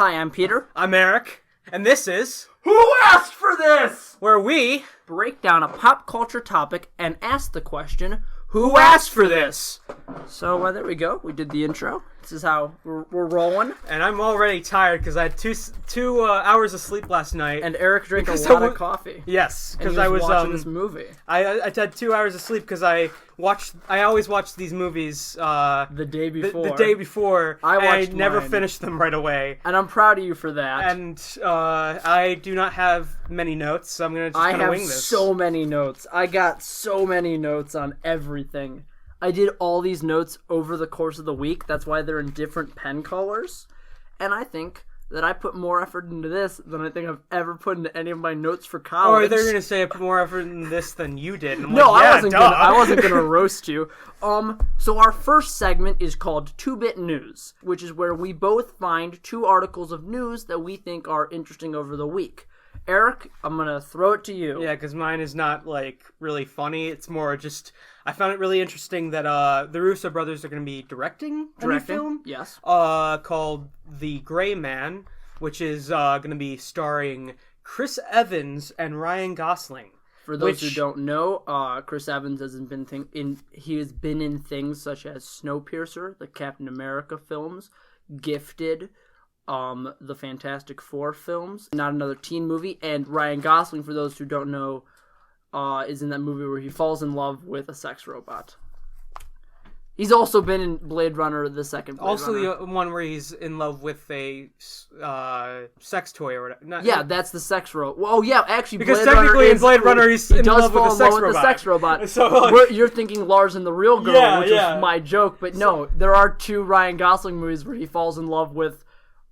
Hi, I'm Peter. I'm Eric, and this is Who Asked for This? where we Break down a pop culture topic and ask the question, Who asked for this? So there we go. We did the intro. This is how we're rolling. And I'm already tired because I had two hours of sleep last night. And Eric drank a Because lot of coffee. Yes, Because because I was watching this movie I had 2 hours of sleep because I always watch these movies the day before. the day before. I never mine. finished them right away. And I'm proud of you for that. And I do not have many notes, so I'm gonna just kind of wing this. So many notes. I got so many notes on everything. I did all these notes over the course of the week. That's why they're in different pen colors. And I think that I put more effort into this than I think I've ever put into any of my notes for college. Or they're gonna say I put more effort in this than you did. And I'm No, like, I wasn't gonna roast you. So our first segment is called 2-Bit News, which is where we both find 2 articles of news that we think are interesting over the week. Eric, I'm gonna throw it to you. Yeah, because mine is not like really funny. It's more just I found it really interesting that the Russo brothers are going to be directing a new film. Yes. Called The Gray Man, which is going to be starring Chris Evans and Ryan Gosling. For those who don't know, Chris Evans has been in things such as Snowpiercer, the Captain America films, Gifted, the Fantastic Four films, Not Another Teen Movie, and Ryan Gosling, for those who don't know, is in that movie where he falls in love with a sex robot. He's also been in Blade Runner, the second Blade Runner. The one where he's in love with a sex toy or whatever. Yeah, that's the sex robot. Well, yeah, actually, because Blade technically Runner in Blade Runner he's in love with a sex robot. So, like, you're thinking Lars and the Real Girl, which is my joke, but no, there are 2 Ryan Gosling movies where he falls in love with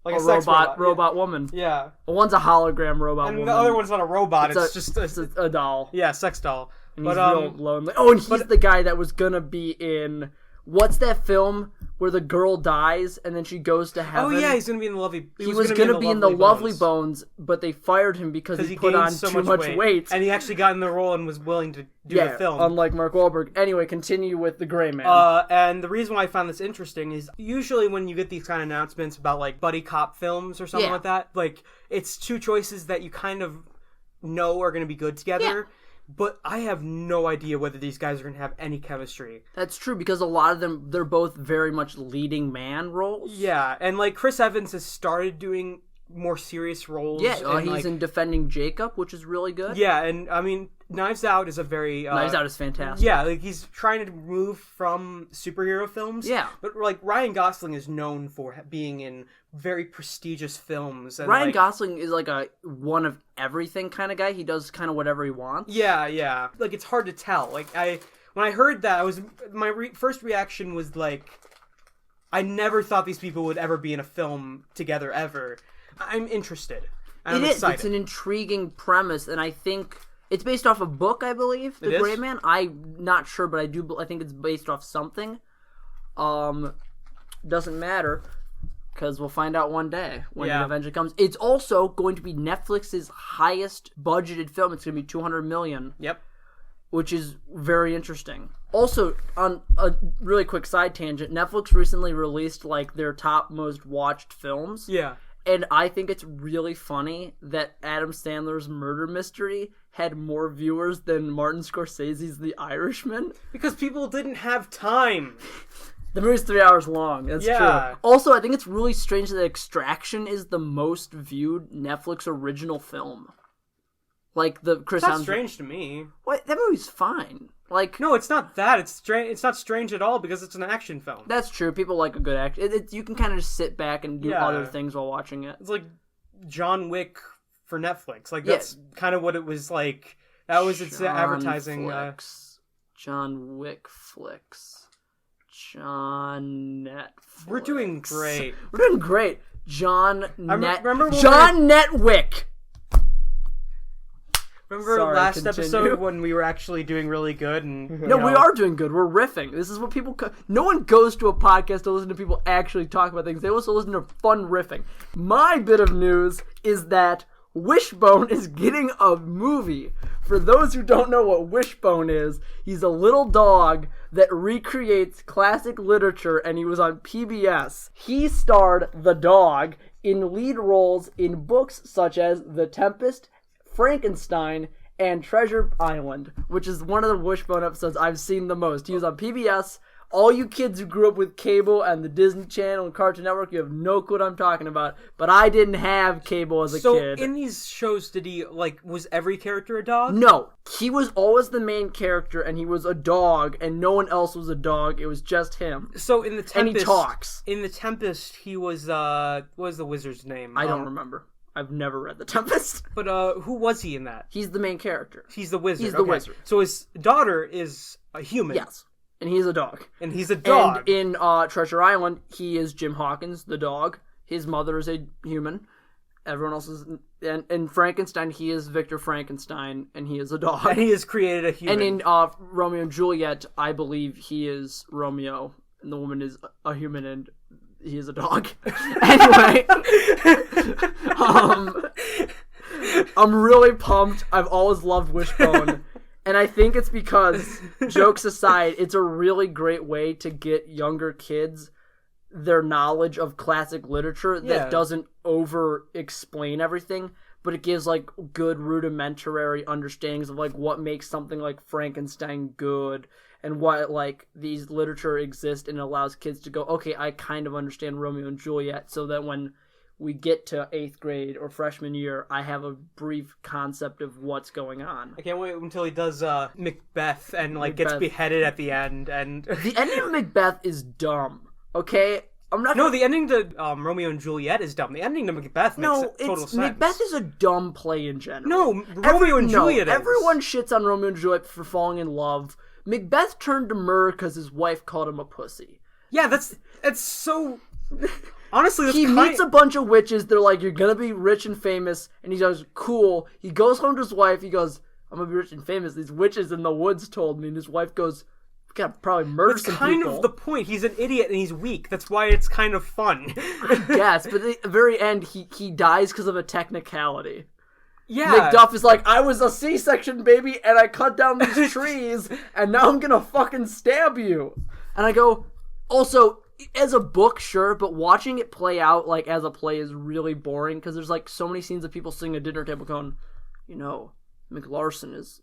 like a robot woman. Yeah. One's a hologram robot woman. And the other one's not a robot, it's just just a doll. Yeah, sex doll. And he's real lonely. Oh, and he's the guy that was gonna be in... What's that film where the girl dies and then she goes to heaven? Oh yeah, he's gonna be in the Lovely... He was gonna be in the Lovely Bones, but they fired him because he put on too much weight. And he actually got in the role and was willing to do the film. Unlike Mark Wahlberg. Anyway, continue with The Gray Man. And the reason why I found this interesting is usually when you get these kind of announcements about like buddy cop films or something like that, like it's 2 choices that you kind of know are gonna be good together. Yeah. But I have no idea whether these guys are going to have any chemistry. That's true, because a lot of them, they're both very much leading man roles. Yeah, and like Chris Evans has started doing more serious roles. Yeah, he's in Defending Jacob, which is really good. Yeah, and I mean, Knives Out is a very... Knives Out is fantastic. Yeah, like he's trying to move from superhero films. Yeah. But like Ryan Gosling is known for being in very prestigious films. And Ryan Gosling is like a one of everything kind of guy. He does kind of whatever he wants. Yeah. Like it's hard to tell. Like when I heard that, my first reaction was like, I never thought these people would ever be in a film together ever. I'm interested. I'm excited. It's an intriguing premise, and I think it's based off a book, I believe. The Gray Man. I'm not sure, but I think it's based off something. Doesn't matter, because we'll find out one day when it eventually comes. It's also going to be Netflix's highest budgeted film. It's going to be $200 million. Yep. Which is very interesting. Also, on a really quick side tangent, Netflix recently released like their top most watched films. Yeah. And I think it's really funny that Adam Sandler's Murder Mystery had more viewers than Martin Scorsese's The Irishman. Because people didn't have time. The movie's 3 hours long. That's true. Also, I think it's really strange that Extraction is the most viewed Netflix original film. Like the Chris Evans. That's strange to me. What? That movie's fine. Like, no, it's not that. It's strange. It's not strange at all because it's an action film. That's true. People like a good action. You can kind of just sit back and do other things while watching it. It's like John Wick for Netflix. Like that's kind of what it was like. That was its advertising. John Wick flicks. John Netflix. We're doing great. John Netwick. Remember last episode when we were actually doing really good? No, we are doing good. We're riffing. This is what people... No one goes to a podcast to listen to people actually talk about things. They also listen to fun riffing. My bit of news is that Wishbone is getting a movie. For those who don't know what Wishbone is, he's a little dog that recreates classic literature, and he was on PBS. He starred the dog in lead roles in books such as The Tempest, Frankenstein, and Treasure Island, which is one of the Wishbone episodes I've seen the most. He was on PBS. All you kids who grew up with cable and the Disney Channel and Cartoon Network, you have no clue what I'm talking about. But I didn't have cable as a kid. So in these shows, did he, was every character a dog? No. He was always the main character, and he was a dog, and no one else was a dog. It was just him. So in The Tempest... And he talks. In The Tempest, he was, what was the wizard's name? I don't remember. I've never read The Tempest. But who was he in that? He's the main character. He's the wizard. He's the wizard. So his daughter is a human. Yes. And he's a dog. And he's a dog. And in Treasure Island, he is Jim Hawkins, the dog. His mother is a human. Everyone else is... And in Frankenstein, he is Victor Frankenstein, and he is a dog. And he has created a human. And in Romeo and Juliet, I believe he is Romeo, and the woman is a human, and he is a dog. Anyway, I'm really pumped. I've always loved Wishbone. And I think it's because, jokes aside, it's a really great way to get younger kids their knowledge of classic literature that doesn't over-explain everything, but it gives, good rudimentary understandings of, what makes something like Frankenstein good, and why, these literature exist, and allows kids to go, okay, I kind of understand Romeo and Juliet, so that when we get to 8th grade or freshman year, I have a brief concept of what's going on. I can't wait until he does Macbeth and gets beheaded at the end. And the ending of Macbeth is dumb. Okay, the ending to Romeo and Juliet is dumb. The ending to Macbeth makes total sense. Macbeth is a dumb play in general. No, Romeo and Juliet is. Everyone shits on Romeo and Juliet for falling in love. Macbeth turned to myrrh because his wife called him a pussy. Yeah, that's so. Honestly, he meets a bunch of witches. They're like, "You're gonna be rich and famous," and he goes, "Cool." He goes home to his wife. He goes, "I'm gonna be rich and famous. These witches in the woods told me." And his wife goes, "We gotta probably murder some people." That's kind of the point. He's an idiot and he's weak. That's why it's kind of fun. I guess, but at the very end, he dies because of a technicality. Yeah. Macduff is like, "I was a C-section baby, and I cut down these trees, and now I'm gonna fucking stab you." And I go, also, as a book, sure, but watching it play out, as a play is really boring, because there's, so many scenes of people sitting at a dinner table going, Mick Larson is...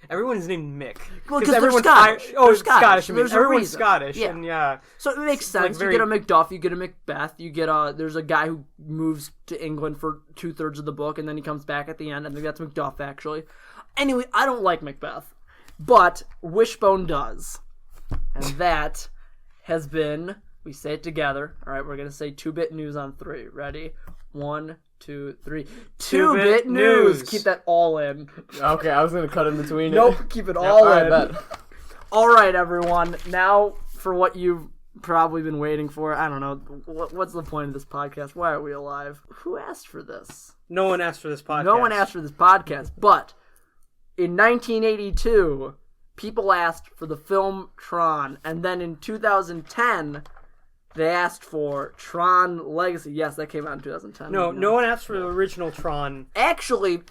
Everyone's named Mick. Well, because they're Scottish. Scottish. Everyone's reason. Scottish, yeah. And yeah. So it makes sense. You get a Macduff, you get a Macbeth, you get there's a guy who moves to England for 2/3 of the book, and then he comes back at the end. I think that's Macduff, actually. Anyway, I don't like Macbeth, but Wishbone does. And that has been... We say it together. All right, we're going to say 2-bit news on 3. Ready? 1, 2, 3. 2-bit news. Keep that all in. Okay, I was going to cut in between. Nope, keep it all in. Bet. All right, everyone. Now for what you've probably been waiting for. I don't know. What's the point of this podcast? Why are we alive? Who asked for this? No one asked for this podcast. No one asked for this podcast. But in 1982, people asked for the film Tron. And then in 2010... they asked for Tron Legacy. Yes, that came out in 2010. No one asked for the original Tron. Actually,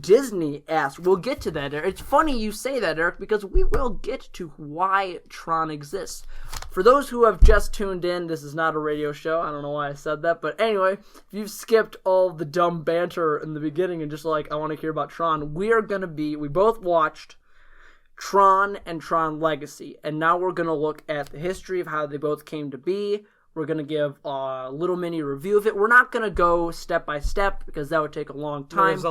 Disney asked. We'll get to that, Eric. It's funny you say that, Eric, because we will get to why Tron exists. For those who have just tuned in, this is not a radio show. I don't know why I said that. But anyway, if you've skipped all the dumb banter in the beginning and just I want to hear about Tron, we both watched Tron and Tron Legacy, and now we're going to look at the history of how they both came to be. We're going to give a little mini review of it. We're not going to go step by step because that would take a long time. There's a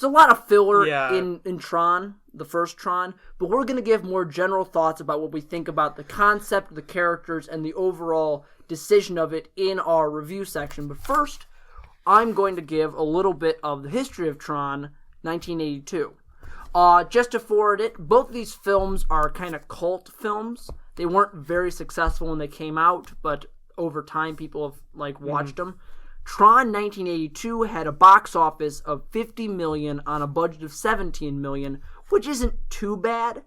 lot of filler in Tron, the first Tron, but we're going to give more general thoughts about what we think about the concept, the characters, and the overall decision of it in our review section. But first, I'm going to give a little bit of the history of Tron 1982. Just to forward it, both of these films are kind of cult films. They weren't very successful when they came out, but over time people have watched them. Tron 1982 had a box office of $50 million on a budget of $17 million, which isn't too bad.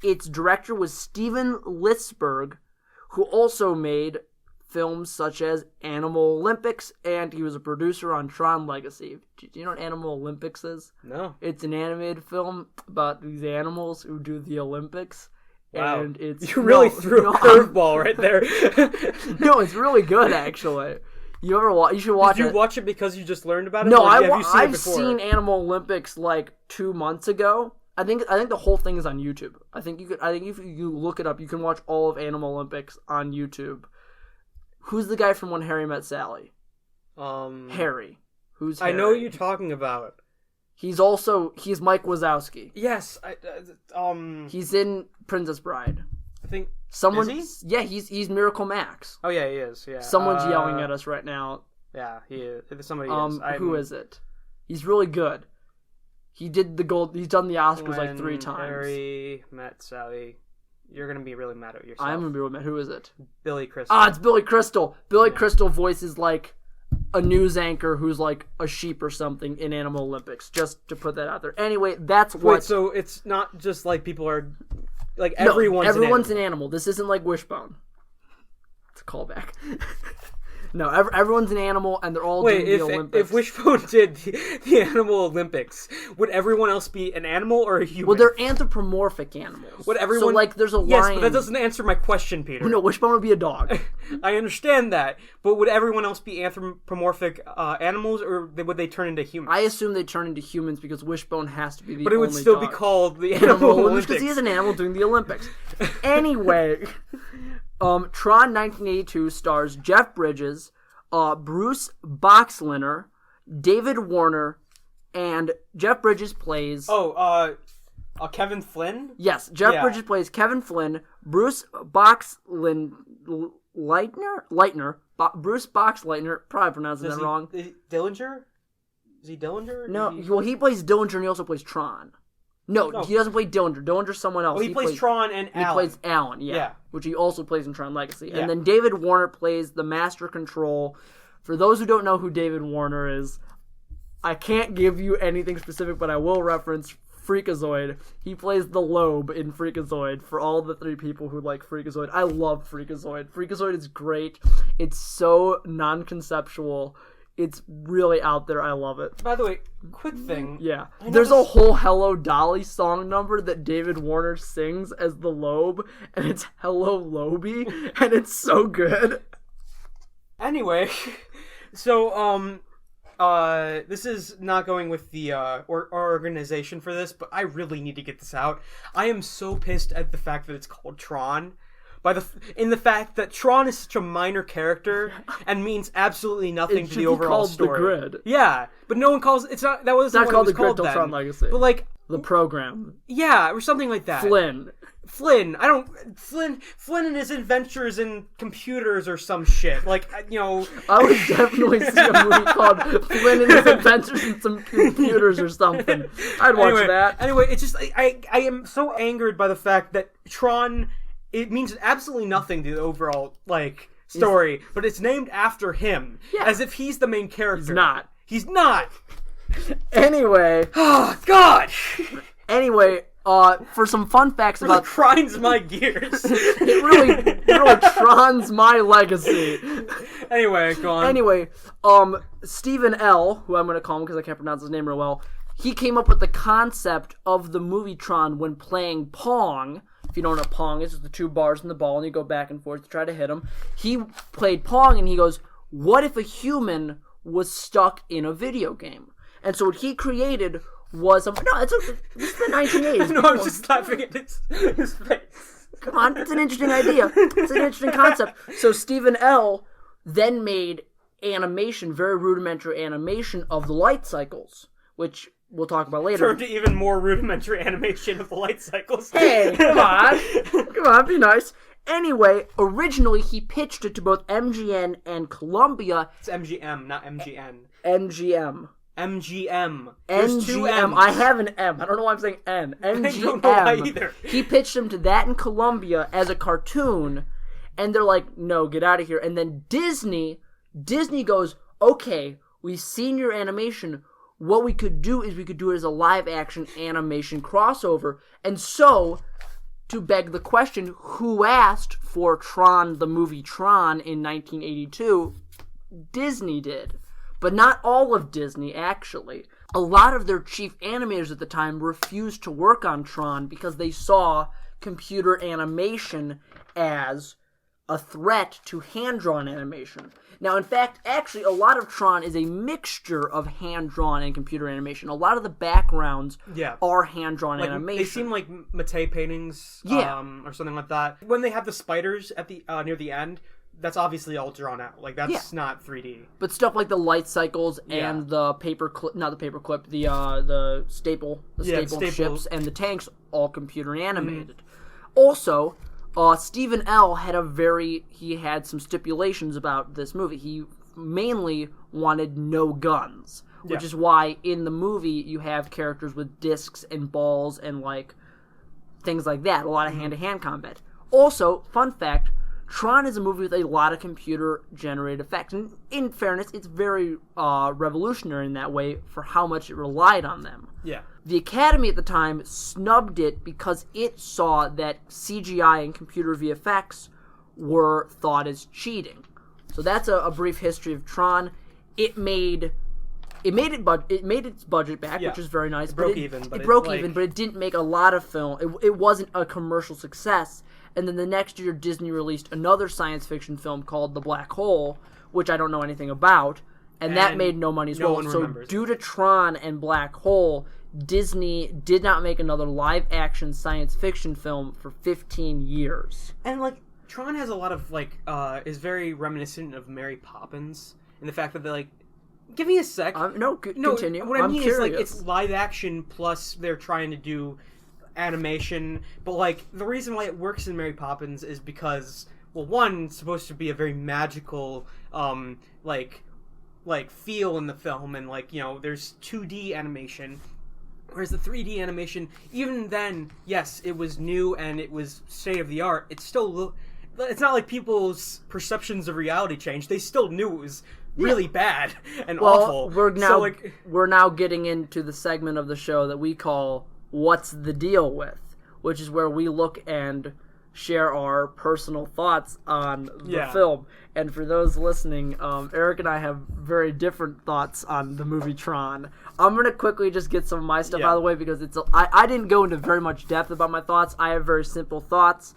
Its director was Steven Litzberg, who also made films such as Animal Olympics, and he was a producer on Tron Legacy. Do you know what Animal Olympics is? No. It's an animated film about these animals who do the Olympics. Wow. And it's you really threw a curveball right there. No, it's really good, actually. You ever watch? You should watch it. Did you watch it because you just learned about it? No, or have you seen it I've before? seen Animal Olympics like 2 months ago. I think the whole thing is on YouTube. I think if you look it up, you can watch all of Animal Olympics on YouTube. Who's the guy from When Harry Met Sally? Harry. Who's Harry? I know what you're talking about. He's Mike Wazowski. Yes, He's in Princess Bride. I think Someone, is he? yeah, he's Miracle Max. Oh yeah, he is. Yeah, Someone's yelling at us right now. Yeah, he is. Somebody is. Who is it? He's really good. He did the gold. He's done the Oscars like 3 times. Harry met Sally. You're gonna be really mad at yourself. I'm gonna be really mad. Who is it? Billy Crystal. It's Billy Crystal. Billy Crystal voices like a news anchor who's like a sheep or something in Animal Olympics. Just to put that out there. Anyway, that's what. Wait, so it's not just like people are like everyone's an animal. This isn't like Wishbone. It's a callback. No, everyone's an animal, and they're all doing the Olympics. If Wishbone did the Animal Olympics, would everyone else be an animal or a human? Well, they're anthropomorphic animals. Would everyone? So, like, there's a lion. Yes, but that doesn't answer my question, Peter. No, Wishbone would be a dog. I understand that, but would everyone else be anthropomorphic animals, or would they turn into humans? I assume they turn into humans because Wishbone has to be the only But it would still dog. be called the Animal Olympics. Because he is an animal doing the Olympics. Anyway, Tron 1982 stars Jeff Bridges, Bruce Boxleitner, David Warner, and Jeff Bridges plays... Kevin Flynn? Yes, Jeff Bridges plays Kevin Flynn, Bruce Boxleitner, Bruce Boxleitner, probably pronouncing that wrong. Dillinger? Is he Dillinger? No, well, he plays Dillinger and he also plays Tron. No, he doesn't play Dillinger. Dillinger's someone else. Well, he plays Tron and Alan. He plays Alan, yeah. Which he also plays in Tron Legacy. Yeah. And then David Warner plays the Master Control. For those who don't know who David Warner is, I can't give you anything specific, but I will reference Freakazoid. He plays the Lobe in Freakazoid for all the 3 people who like Freakazoid. I love Freakazoid. Freakazoid is great. It's so non-conceptual. It's really out there. I love it. By the way, quick thing. Yeah. There's a whole Hello Dolly song number that David Warner sings as the Lobe, and it's Hello Lobie, and it's so good. Anyway, so, this is not going with the, organization for this, but I really need to get this out. I am so pissed at the fact that it's called Tron. In the fact that Tron is such a minor character and means absolutely nothing to the overall story. The Grid. Yeah, but no one calls it's not. That was not called the Grid till Tron Legacy. But like the program. Yeah, or something like that. Flynn. Flynn and his adventures in computers or some shit. Like, you know, I would definitely see a movie called Flynn and his adventures in some computers or something. I'd watch that. Anyway, it's just I am so angered by the fact that Tron. It means absolutely nothing to the overall, like, story, but it's named after him, as if he's the main character. He's not! Anyway. Oh, God! Anyway, for some fun facts about... It grinds my gears. It really Trons my legacy. Anyway, go on. Anyway, Stephen L., who I'm going to call him because I can't pronounce his name real well, he came up with the concept of the movie Tron when playing Pong. If you don't know what Pong is, it's the 2 bars in the ball and you go back and forth to try to hit them. He played Pong and he goes, what if a human was stuck in a video game? And so what he created was this is the 1980s. No, I'm just laughing at his face. Come on, it's an interesting idea. It's an interesting concept. So Stephen L. then made animation, very rudimentary animation of the light cycles, which we'll talk about later. Turned to even more rudimentary animation of the light cycles. Hey, come on. Come on, be nice. Anyway, originally he pitched it to both MGN and Columbia. It's MGM, not MGN. MGM. MGM. There's 2 MGM. M's. I have an M. I don't know why I'm saying N. MGM. I don't know why either. He pitched him to that in Columbia as a cartoon, and they're like, no, get out of here. And then Disney goes, okay, we've seen your animation. What we could do is we could do it as a live-action animation crossover. And so, to beg the question, who asked for Tron, the movie Tron, in 1982? Disney did. But not all of Disney, actually. A lot of their chief animators at the time refused to work on Tron because they saw computer animation as a threat to hand-drawn animation. Now, in fact, actually, a lot of Tron is a mixture of hand-drawn and computer animation. A lot of the backgrounds are hand-drawn animation. They seem like Matei paintings, or something like that. When they have the spiders at the near the end, that's obviously all drawn out. Like, that's not 3D. But stuff like the light cycles and the the staple ships and the tanks, all computer animated. Also, Stephen L. had some stipulations about this movie. He mainly wanted no guns, which is why in the movie you have characters with discs and balls and like things like that. A lot of hand-to-hand combat. Also, fun fact, Tron is a movie with a lot of computer-generated effects. And in fairness, it's very revolutionary in that way for how much it relied on them. Yeah. The Academy at the time snubbed it because it saw that CGI and computer VFX were thought as cheating. So that's a brief history of Tron. It made its budget back, which is very nice. It broke even, but it didn't make a lot of film. It wasn't a commercial success. And then the next year, Disney released another science fiction film called The Black Hole, which I don't know anything about, and that made no money as well. So due to Tron and Black Hole, Disney did not make another live-action science fiction film for 15 years. And, like, Tron has a lot of, like, is very reminiscent of Mary Poppins in the fact that they're, like, give me a sec. Continue. What I mean is, like, it's live-action plus they're trying to do animation, but like the reason why it works in Mary Poppins is because, well, one, it's supposed to be a very magical like feel in the film, and like, you know, there's 2D animation, whereas the 3D animation, even then, yes, it was new and it was state of the art, it's still it's not like people's perceptions of reality changed. They still knew it was really bad and awful. We're now getting into the segment of the show that we call What's the Deal With, which is where we look and share our personal thoughts on the film. And for those listening, Eric and I have very different thoughts on the movie Tron. I'm going to quickly just get some of my stuff out of the way because I didn't go into very much depth about my thoughts. I have very simple thoughts.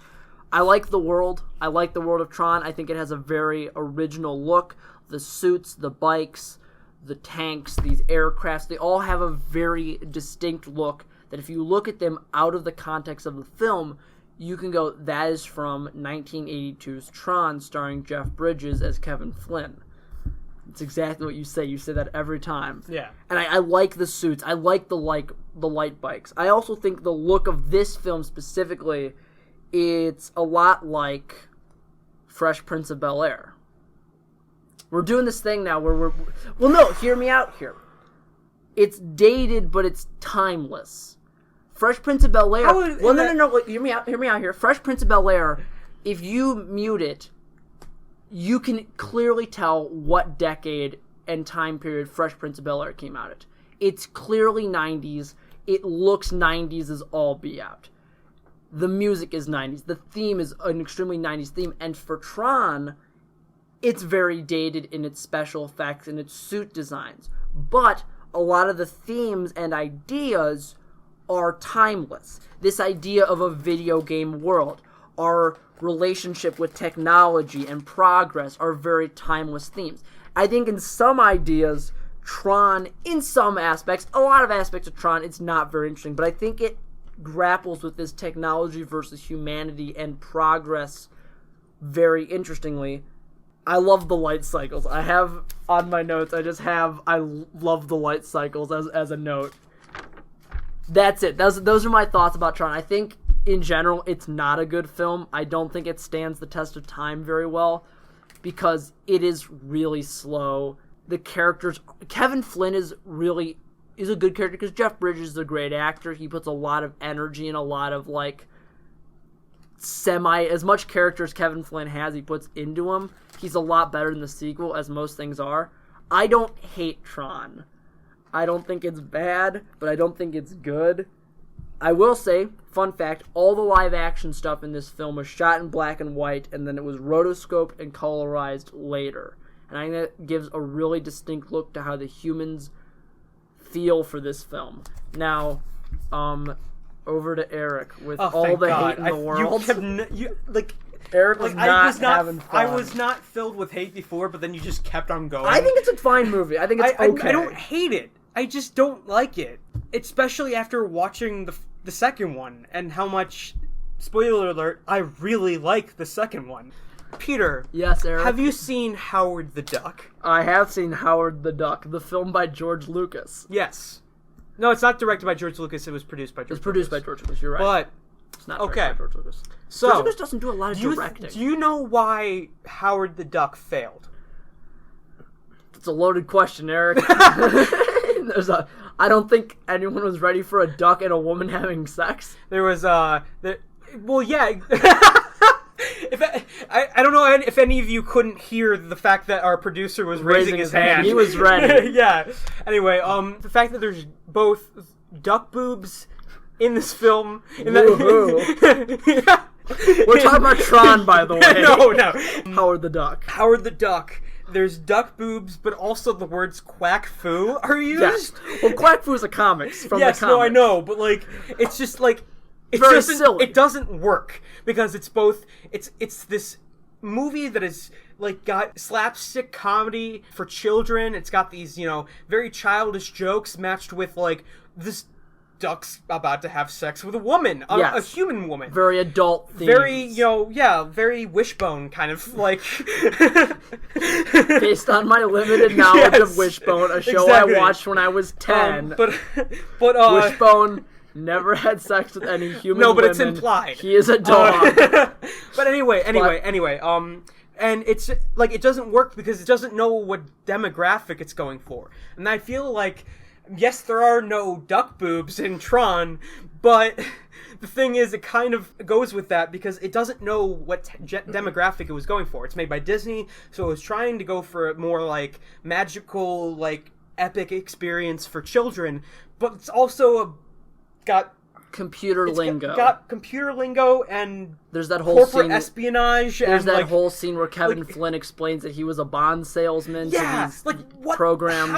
I like the world. I like the world of Tron. I think it has a very original look. The suits, the bikes, the tanks, these aircrafts, they all have a very distinct look that if you look at them out of the context of the film, you can go, that is from 1982's Tron, starring Jeff Bridges as Kevin Flynn. It's exactly what you say. You say that every time. Yeah. And I like the suits. I like the light bikes. I also think the look of this film specifically, it's a lot like Fresh Prince of Bel-Air. We're doing this thing now where hear me out here. It's dated, but it's timeless. Fresh Prince of Bel-Air. No. Hear me out here. Fresh Prince of Bel-Air, if you mute it, you can clearly tell what decade and time period Fresh Prince of Bel-Air came out at. It's clearly 90s. It looks 90s as all be out. The music is 90s. The theme is an extremely 90s theme. And for Tron, it's very dated in its special effects and its suit designs. But a lot of the themes and ideas are timeless. This idea of a video game world, our relationship with technology and progress are very timeless themes. I think in some ideas, Tron, in some aspects, a lot of aspects of Tron, it's not very interesting, but I think it grapples with this technology versus humanity and progress very interestingly. I love the light cycles. I have on my notes, I love the light cycles as a note. That's it. Those are my thoughts about Tron. I think, in general, it's not a good film. I don't think it stands the test of time very well because it is really slow. The characters... Kevin Flynn is a good character because Jeff Bridges is a great actor. He puts a lot of energy and a lot of, like, as much character as Kevin Flynn has, he puts into him. He's a lot better than the sequel, as most things are. I don't hate Tron. I don't think it's bad, but I don't think it's good. I will say, fun fact, all the live-action stuff in this film was shot in black and white, and then it was rotoscoped and colorized later. And I think that gives a really distinct look to how the humans feel for this film. Now, over to Eric with all the hate in the world. Eric was not having fun. I was not filled with hate before, but then you just kept on going. I think it's a fine movie. I think it's okay. I don't hate it. I just don't like it, especially after watching the second one and how much. Spoiler alert, I really like the second one. Peter. Yes, Eric? Have you seen Howard the Duck? I have seen Howard the Duck, the film by George Lucas. Yes. No, it's not directed by George Lucas. It was produced by George Lucas. It's produced by George Lucas, you're right. But, it's not directed by George Lucas. So, George Lucas doesn't do a lot of directing. Do you know why Howard the Duck failed? It's a loaded question, Eric. I don't think anyone was ready for a duck and a woman having sex. There was, well, yeah. I don't know if any of you couldn't hear the fact that our producer was raising his hand. He was ready. Yeah. Anyway, the fact that there's both duck boobs in this film. We're talking about Tron, by the way. No. Howard the Duck. Howard the Duck. There's duck boobs, but also the words quack foo are used. Yes. Well, quack foo is a comics from the comics. Yes, no, I know, but like, it's just like, very silly. It doesn't work because it's both. It's this movie that is like got slapstick comedy for children. It's got these very childish jokes matched with like this duck's about to have sex with a woman, a human woman. Very adult themes. Very very Wishbone kind of like. Based on my limited knowledge of Wishbone, a show exactly. I watched when I was 10. But Wishbone never had sex with any human women. No, but it's implied. He is a dog. But anyway, and it's like it doesn't work because it doesn't know what demographic it's going for. And I feel like, yes, there are no duck boobs in Tron, but the thing is, it kind of goes with that because it doesn't know what demographic it was going for. It's made by Disney, so it was trying to go for a more like magical, like epic experience for children, but it's also got computer lingo. Got computer lingo, and there's that whole corporate scene, espionage. There's and that like, whole scene where Kevin Flynn explains that he was a Bond salesman to these what, programs.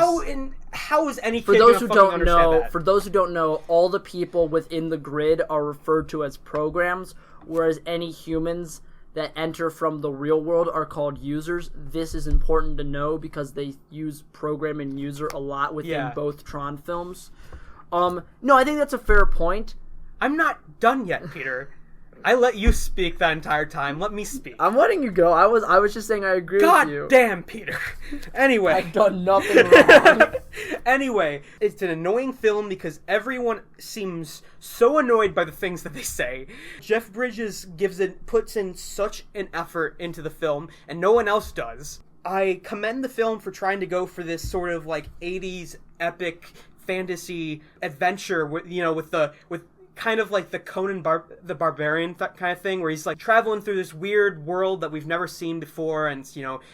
How is any for kid those who don't understand know? that? For those who don't know, all the people within the grid are referred to as programs, whereas any humans that enter from the real world are called users. This is important to know because they use program and user a lot within both Tron films. No, I think that's a fair point. I'm not done yet, Peter. I let you speak that entire time. Let me speak. I'm letting you go. I was just saying I agree with you. God damn, Peter. Anyway. I've done nothing wrong. Anyway, it's an annoying film because everyone seems so annoyed by the things that they say. Jeff Bridges puts in such an effort into the film, and no one else does. I commend the film for trying to go for this sort of like 80s epic fantasy adventure with kind of like the Conan the Barbarian kind of thing, where he's like traveling through this weird world that we've never seen before, and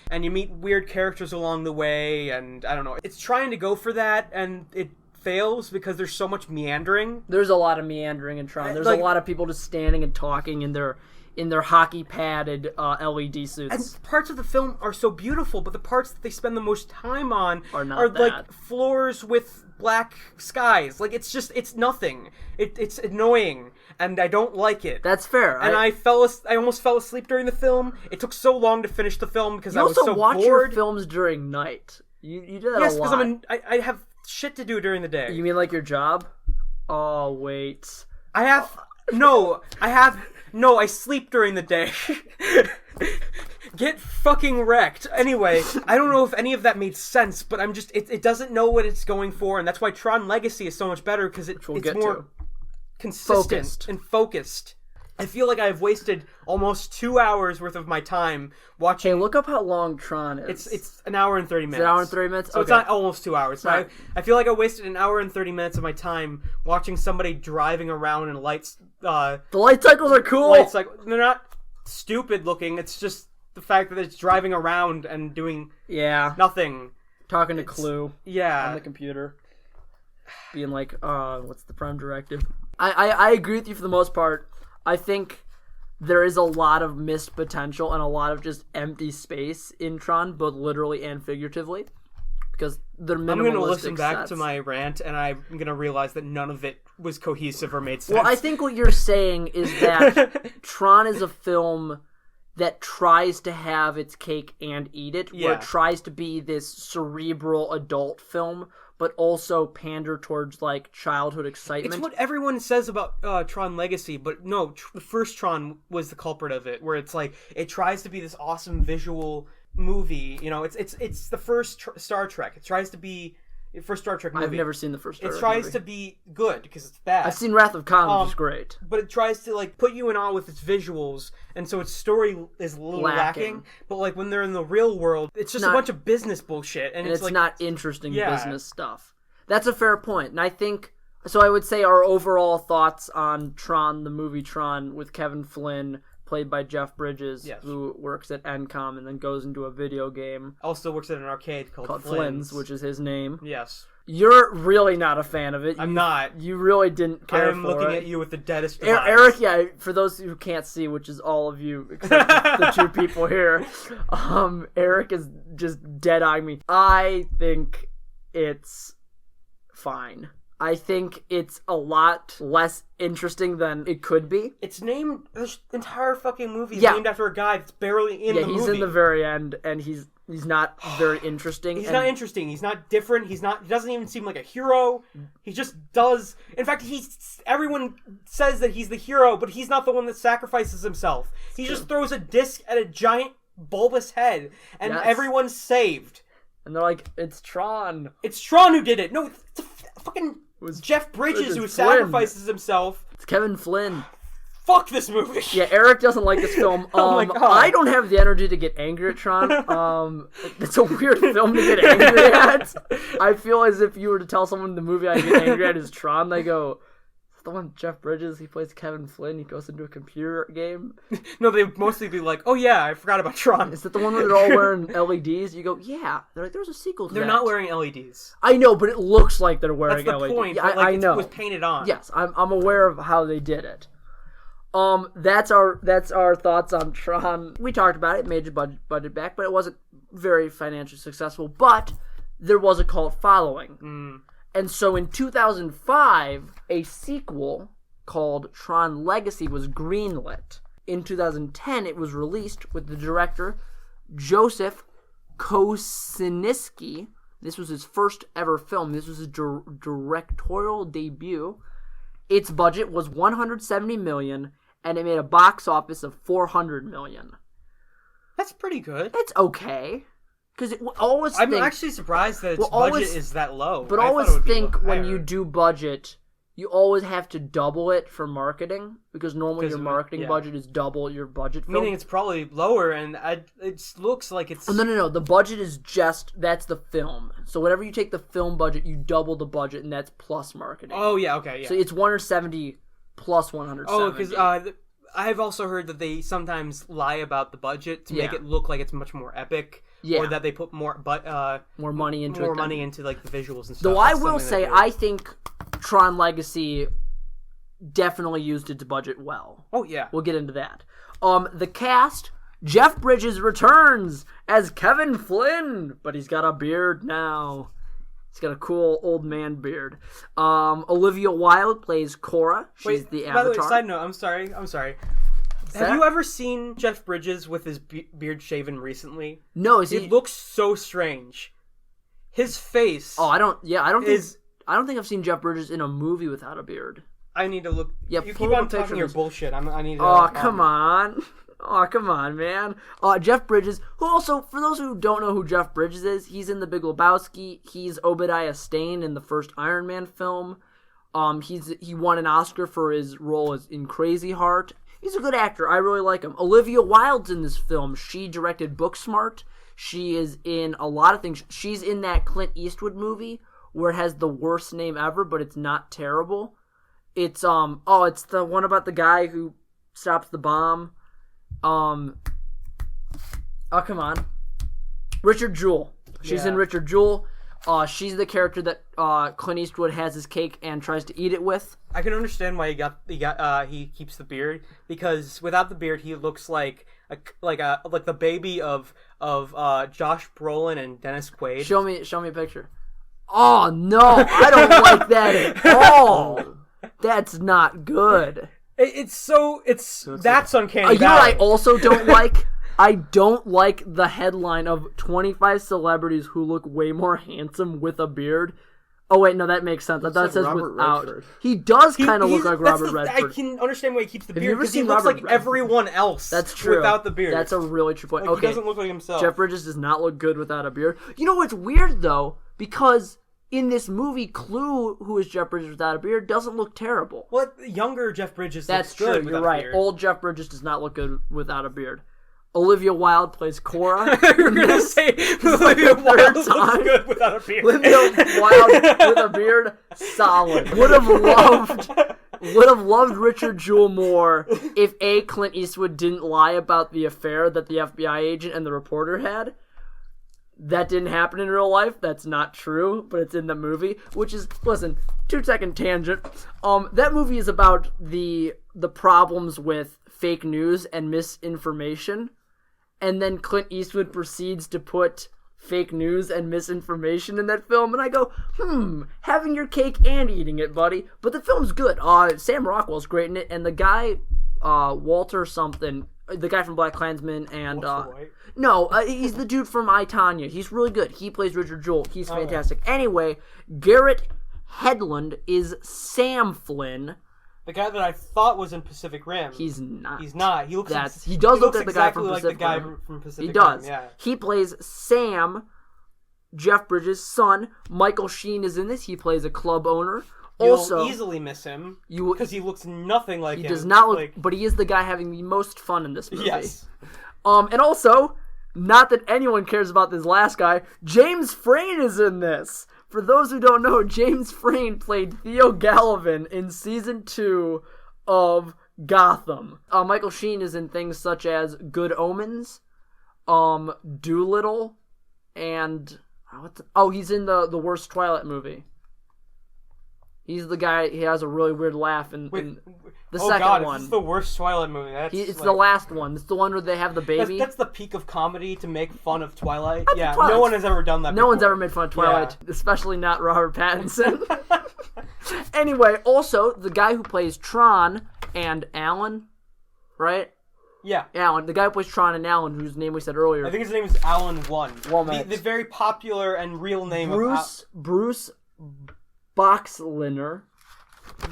and you meet weird characters along the way, and I don't know. It's trying to go for that, and it fails because there's so much meandering. There's a lot of meandering in Tron. There's a lot of people just standing and talking in their hockey padded LED suits. And parts of the film are so beautiful, but the parts that they spend the most time on are like floors with black skies. Like it's nothing. It's annoying, and I don't like it. That's fair. And I almost fell asleep during the film. It took so long to finish the film because I was so bored. You also watch your films during night. You do that a lot. Yes, because I have shit to do during the day. You mean like your job? Oh, wait. I sleep during the day. Get fucking wrecked. Anyway, I don't know if any of that made sense, but it doesn't know what it's going for, and that's why Tron Legacy is so much better, because it's more consistent and focused. I feel like I've wasted almost 2 hours worth of my time watching. Hey, look up how long Tron is. It's an hour and 30 minutes. It's an hour and 30 minutes? So it's not almost 2 hours. So I feel like I wasted an hour and 30 minutes of my time watching somebody driving around in lights. The light cycles are cool! They're not stupid looking, it's just the fact that it's driving around and doing nothing. Talking to Clue on the computer. Being like, what's the prime directive? I agree with you for the most part. I think there is a lot of missed potential and a lot of just empty space in Tron, both literally and figuratively. Because they're minimalistic I'm going to listen back sets. to my rant, and I'm going to realize that none of it was cohesive or made sense. Well, I think what you're saying is that Tron is a film that tries to have its cake and eat it, where it tries to be this cerebral adult film, but also pander towards like childhood excitement. It's what everyone says about Tron Legacy, but no, the first Tron was the culprit of it, where it's like it tries to be this awesome visual movie. You know, it's the first Star Trek. It tries to be the first Star Trek movie. I've never seen the first Star Trek movie. It tries movie. to be good because it's bad. I've seen Wrath of Khan, which is great. But it tries to like put you in awe with its visuals, and so its story is a little lacking. But like when they're in the real world, it's just a bunch of business bullshit, and it's like, not interesting business stuff. That's a fair point, and I think so. I would say our overall thoughts on Tron, the movie Tron, with Kevin Flynn, played by Jeff Bridges, who works at Encom and then goes into a video game. Also works at an arcade called Flynn's, which is his name. Yes. You're really not a fan of it. I'm not. You really didn't care for it. I'm looking at you with the deadest of eyes. Eric, for those who can't see, which is all of you except the two people here, Eric is just dead-eyeing me. I think it's fine. I think it's a lot less interesting than it could be. It's named... This entire fucking movie is named after a guy that's barely in the movie. Yeah, he's in the very end, and he's not very interesting. He's not interesting. He's not different. He doesn't even seem like a hero. He just does... In fact, everyone says that he's the hero, but he's not the one that sacrifices himself. He just throws a disc at a giant bulbous head, and everyone's saved. And they're like, it's Tron. It's Tron who did it. No, it's fucking... It was Jeff Bridges who sacrifices himself. It's Kevin Flynn. Fuck this movie. Yeah, Eric doesn't like this film. Oh my God. I don't have the energy to get angry at Tron. It's a weird film to get angry at. I feel as if you were to tell someone the movie I get angry at is Tron, they go, the one Jeff Bridges, he plays Kevin Flynn, he goes into a computer game. No, they'd mostly be like, oh yeah, I forgot about Tron. Is that the one where they're all wearing LEDs? You go, yeah. They're like, there's a sequel to that. They're not wearing LEDs. I know, but it looks like they're wearing LEDs. That's the point. Yeah, I know. It was painted on. Yes, I'm aware of how they did it. That's our thoughts on Tron. We talked about it, made your budget back, but it wasn't very financially successful. But there was a cult following. And so in 2005, a sequel called Tron Legacy was greenlit. In 2010, it was released with the director Joseph Kosinski. This was his first ever film. This was his directorial debut. Its budget was $170 million, and it made a box office of $400 million. That's pretty good. It's okay. Because I'm actually surprised that its budget is that low. But always think when you do budget, you always have to double it for marketing, because normally your marketing budget is double your budget film. Meaning it's probably lower, and it looks like it's... Oh, no. The budget is that's the film. So whenever you take the film budget, you double the budget, and that's plus marketing. Oh, yeah, okay, yeah. So it's 170 plus 170. Oh, because I've also heard that they sometimes lie about the budget to make it look like it's much more epic. Yeah. Or that they put more money into like the visuals and stuff. Though I will say, I think Tron Legacy definitely used its budget well. Oh yeah, we'll get into that. The cast: Jeff Bridges returns as Kevin Flynn, but he's got a beard now. He's got a cool old man beard. Olivia Wilde plays Cora. She's the Avatar. By the way, side note, I'm sorry. Have you ever seen Jeff Bridges with his beard shaven recently? No, It looks so strange. His face. Oh, I don't think I've seen Jeff Bridges in a movie without a beard. I need to look. Yeah, you keep on talking your bullshit. I need to. Oh, come on. Oh, come on, man. Jeff Bridges, who also, for those who don't know who Jeff Bridges is, he's in The Big Lebowski. He's Obadiah Stane in the first Iron Man film. He won an Oscar for his role in Crazy Heart. He's a good actor. I really like him. Olivia Wilde's in this film. She directed Booksmart. She is in a lot of things. She's in that Clint Eastwood movie where it has the worst name ever, but it's not terrible. It's it's the one about the guy who stops the bomb. Oh, come on. Richard Jewell. She's in Richard Jewell. She's the character that Clint Eastwood has his cake and tries to eat it with. I can understand why he keeps the beard, because without the beard he looks like the baby of Josh Brolin and Dennis Quaid. Show me a picture. Oh no, I don't like that at all. That's not good. That's uncanny. You know what I also don't like? I don't like the headline of 25 celebrities who look way more handsome with a beard. Oh wait, no, that makes sense. I thought it says Robert without. Redford. He does kind of look like Robert Redford. I can understand why he keeps the Have beard you ever because he seen looks Robert like Redford? everyone else. That's true. Without the beard. That's a really true point. Like, Okay, he doesn't look like himself. Jeff Bridges does not look good without a beard. You know what's weird though? Because in this movie, Clue, who is Jeff Bridges without a beard, doesn't look terrible. Well, younger Jeff Bridges That's looks true. good You're without right. a beard. Old Jeff Bridges does not look good without a beard. Olivia Wilde plays Cora. You're gonna say Olivia Wilde looks time. good without a beard. Olivia Wilde with a beard, solid. Would have loved Richard Jewell more if Clint Eastwood didn't lie about the affair that the FBI agent and the reporter had. That didn't happen in real life. That's not true, but it's in the movie, which is, listen, 2-second tangent. That movie is about the problems with fake news and misinformation, and then Clint Eastwood proceeds to put fake news and misinformation in that film, and I go, having your cake and eating it, buddy. But the film's good. Sam Rockwell's great in it, and the guy, Walter something, the guy from BlacKkKlansman, and no, he's the dude from I, Tonya. He's really good. He plays Richard Jewell. He's fantastic. Anyway, Garrett Hedlund is Sam Flyn. The guy that I thought was in Pacific Rim. He's not. He's not. He looks. He does look like the guy exactly from like Pacific the guy Rim. from Pacific He does. Rim. Yeah. He plays Sam, Jeff Bridges' son. Michael Sheen is in this. He plays a club owner. You'll easily miss him because he looks nothing like him. He does not look, but he is the guy having the most fun in this movie. Yes. And also, not that anyone cares about this last guy, James Frain is in this. For those who don't know, James Frain played Theo Gallivan in season 2 of Gotham. Michael Sheen is in things such as Good Omens, Doolittle, and he's in the worst Twilight movie. He's the guy. He has a really weird laugh in the second one. This is the worst Twilight movie. It's the last one. It's the one where they have the baby. That's the peak of comedy to make fun of Twilight. Yeah, no one has ever done that. No one's ever made fun of Twilight, especially not Robert Pattinson. Anyway, also the guy who plays Tron and Alan, right? Yeah. Alan, the guy who plays Tron and Alan, whose name we said earlier. I think his name is Alan 1. Womack. The very popular and real name Bruce Boxleitner.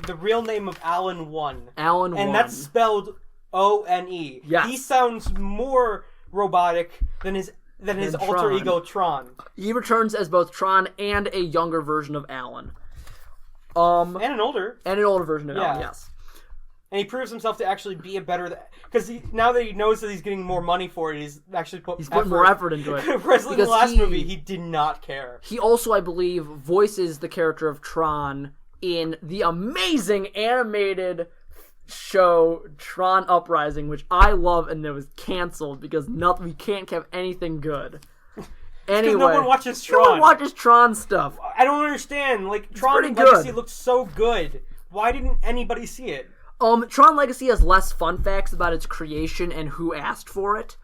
The real name of Alan 1. Alan 1. And that's spelled O-N-E. Yes. He sounds more robotic than his alter ego Tron. He returns as both Tron and a younger version of Alan. And an older version of Alan, yes. And he proves himself to actually be a better... Because now that he knows that he's getting more money for it, he's actually put more effort into it. Whereas in the last movie, he did not care. He also, I believe, voices the character of Tron in the amazing animated show Tron Uprising, which I love, and it was canceled because we can't have anything good. Anyway, no one watches Tron. No one watches Tron stuff. I don't understand. Like, Tron Legacy Legacy looked so good. Why didn't anybody see it? Tron Legacy has less fun facts about its creation and who asked for it.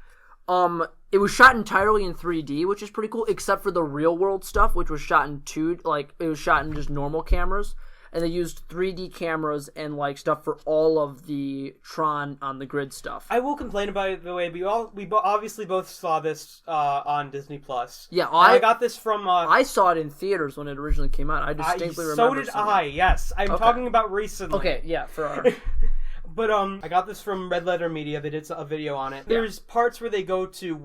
It was shot entirely in 3D, which is pretty cool, except for the real world stuff, which was shot in it was shot in just normal cameras. And they used 3D cameras and stuff for all of the Tron on the grid stuff. I will complain about it the way we obviously both saw this on Disney Plus. Yeah, I got this from. I saw it in theaters when it originally came out. I distinctly remember. So did I. Yes, I'm talking about recently. Okay, yeah, for our. But I got this from Red Letter Media. They did a video on it. There's parts where they go to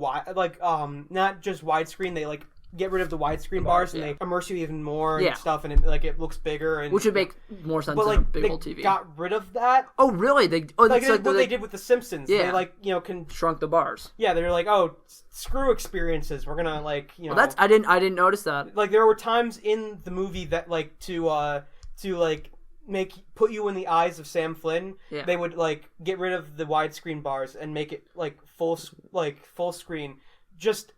not just widescreen. They get rid of the widescreen bars and they immerse you even more and stuff, and it looks bigger. And which would make more sense than a big old TV. They got rid of that. Oh, really? That's what they did with The Simpsons. Yeah. They shrunk the bars. Yeah, they're like, oh, screw experiences. We're gonna Well, I didn't notice that. There were times in the movie that put you in the eyes of Sam Flyn. Yeah. They would get rid of the widescreen bars and make it full screen. Just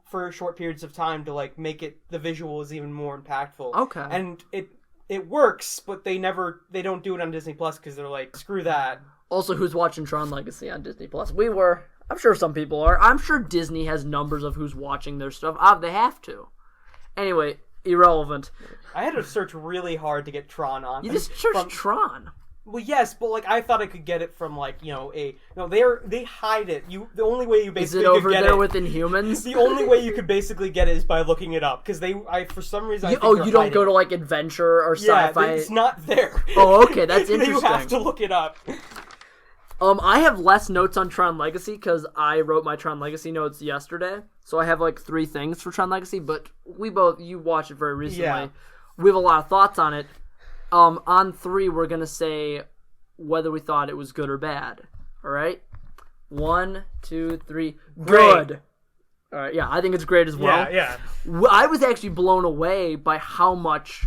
for short periods of time to make it the visuals even more impactful. Okay. And it works, but they don't do it on Disney Plus because they're like, screw that. Also, who's watching Tron Legacy on Disney Plus? We were. I'm sure some people are. I'm sure Disney has numbers of who's watching their stuff. They have to. Anyway, irrelevant. I had to search really hard to get Tron on. You just searched Tron. Well, yes, but like I thought I could get it from like they hide it. The only way you basically is it over could get there it, with Inhumans? The only way you could basically get it is by looking it up because for some reason I think you don't go to like Adventure or Sci-Fi. Yeah, it's not there. Oh, okay, that's interesting. You have to look it up. I have less notes on Tron Legacy because I wrote my Tron Legacy notes yesterday, so I have like 3 things for Tron Legacy. But you watched it very recently. Yeah. We have a lot of thoughts on it. On 3, we're gonna say whether we thought it was good or bad. All right, 1, 2, 3. Good. All right, yeah, I think it's great as well. Yeah. I was actually blown away by how much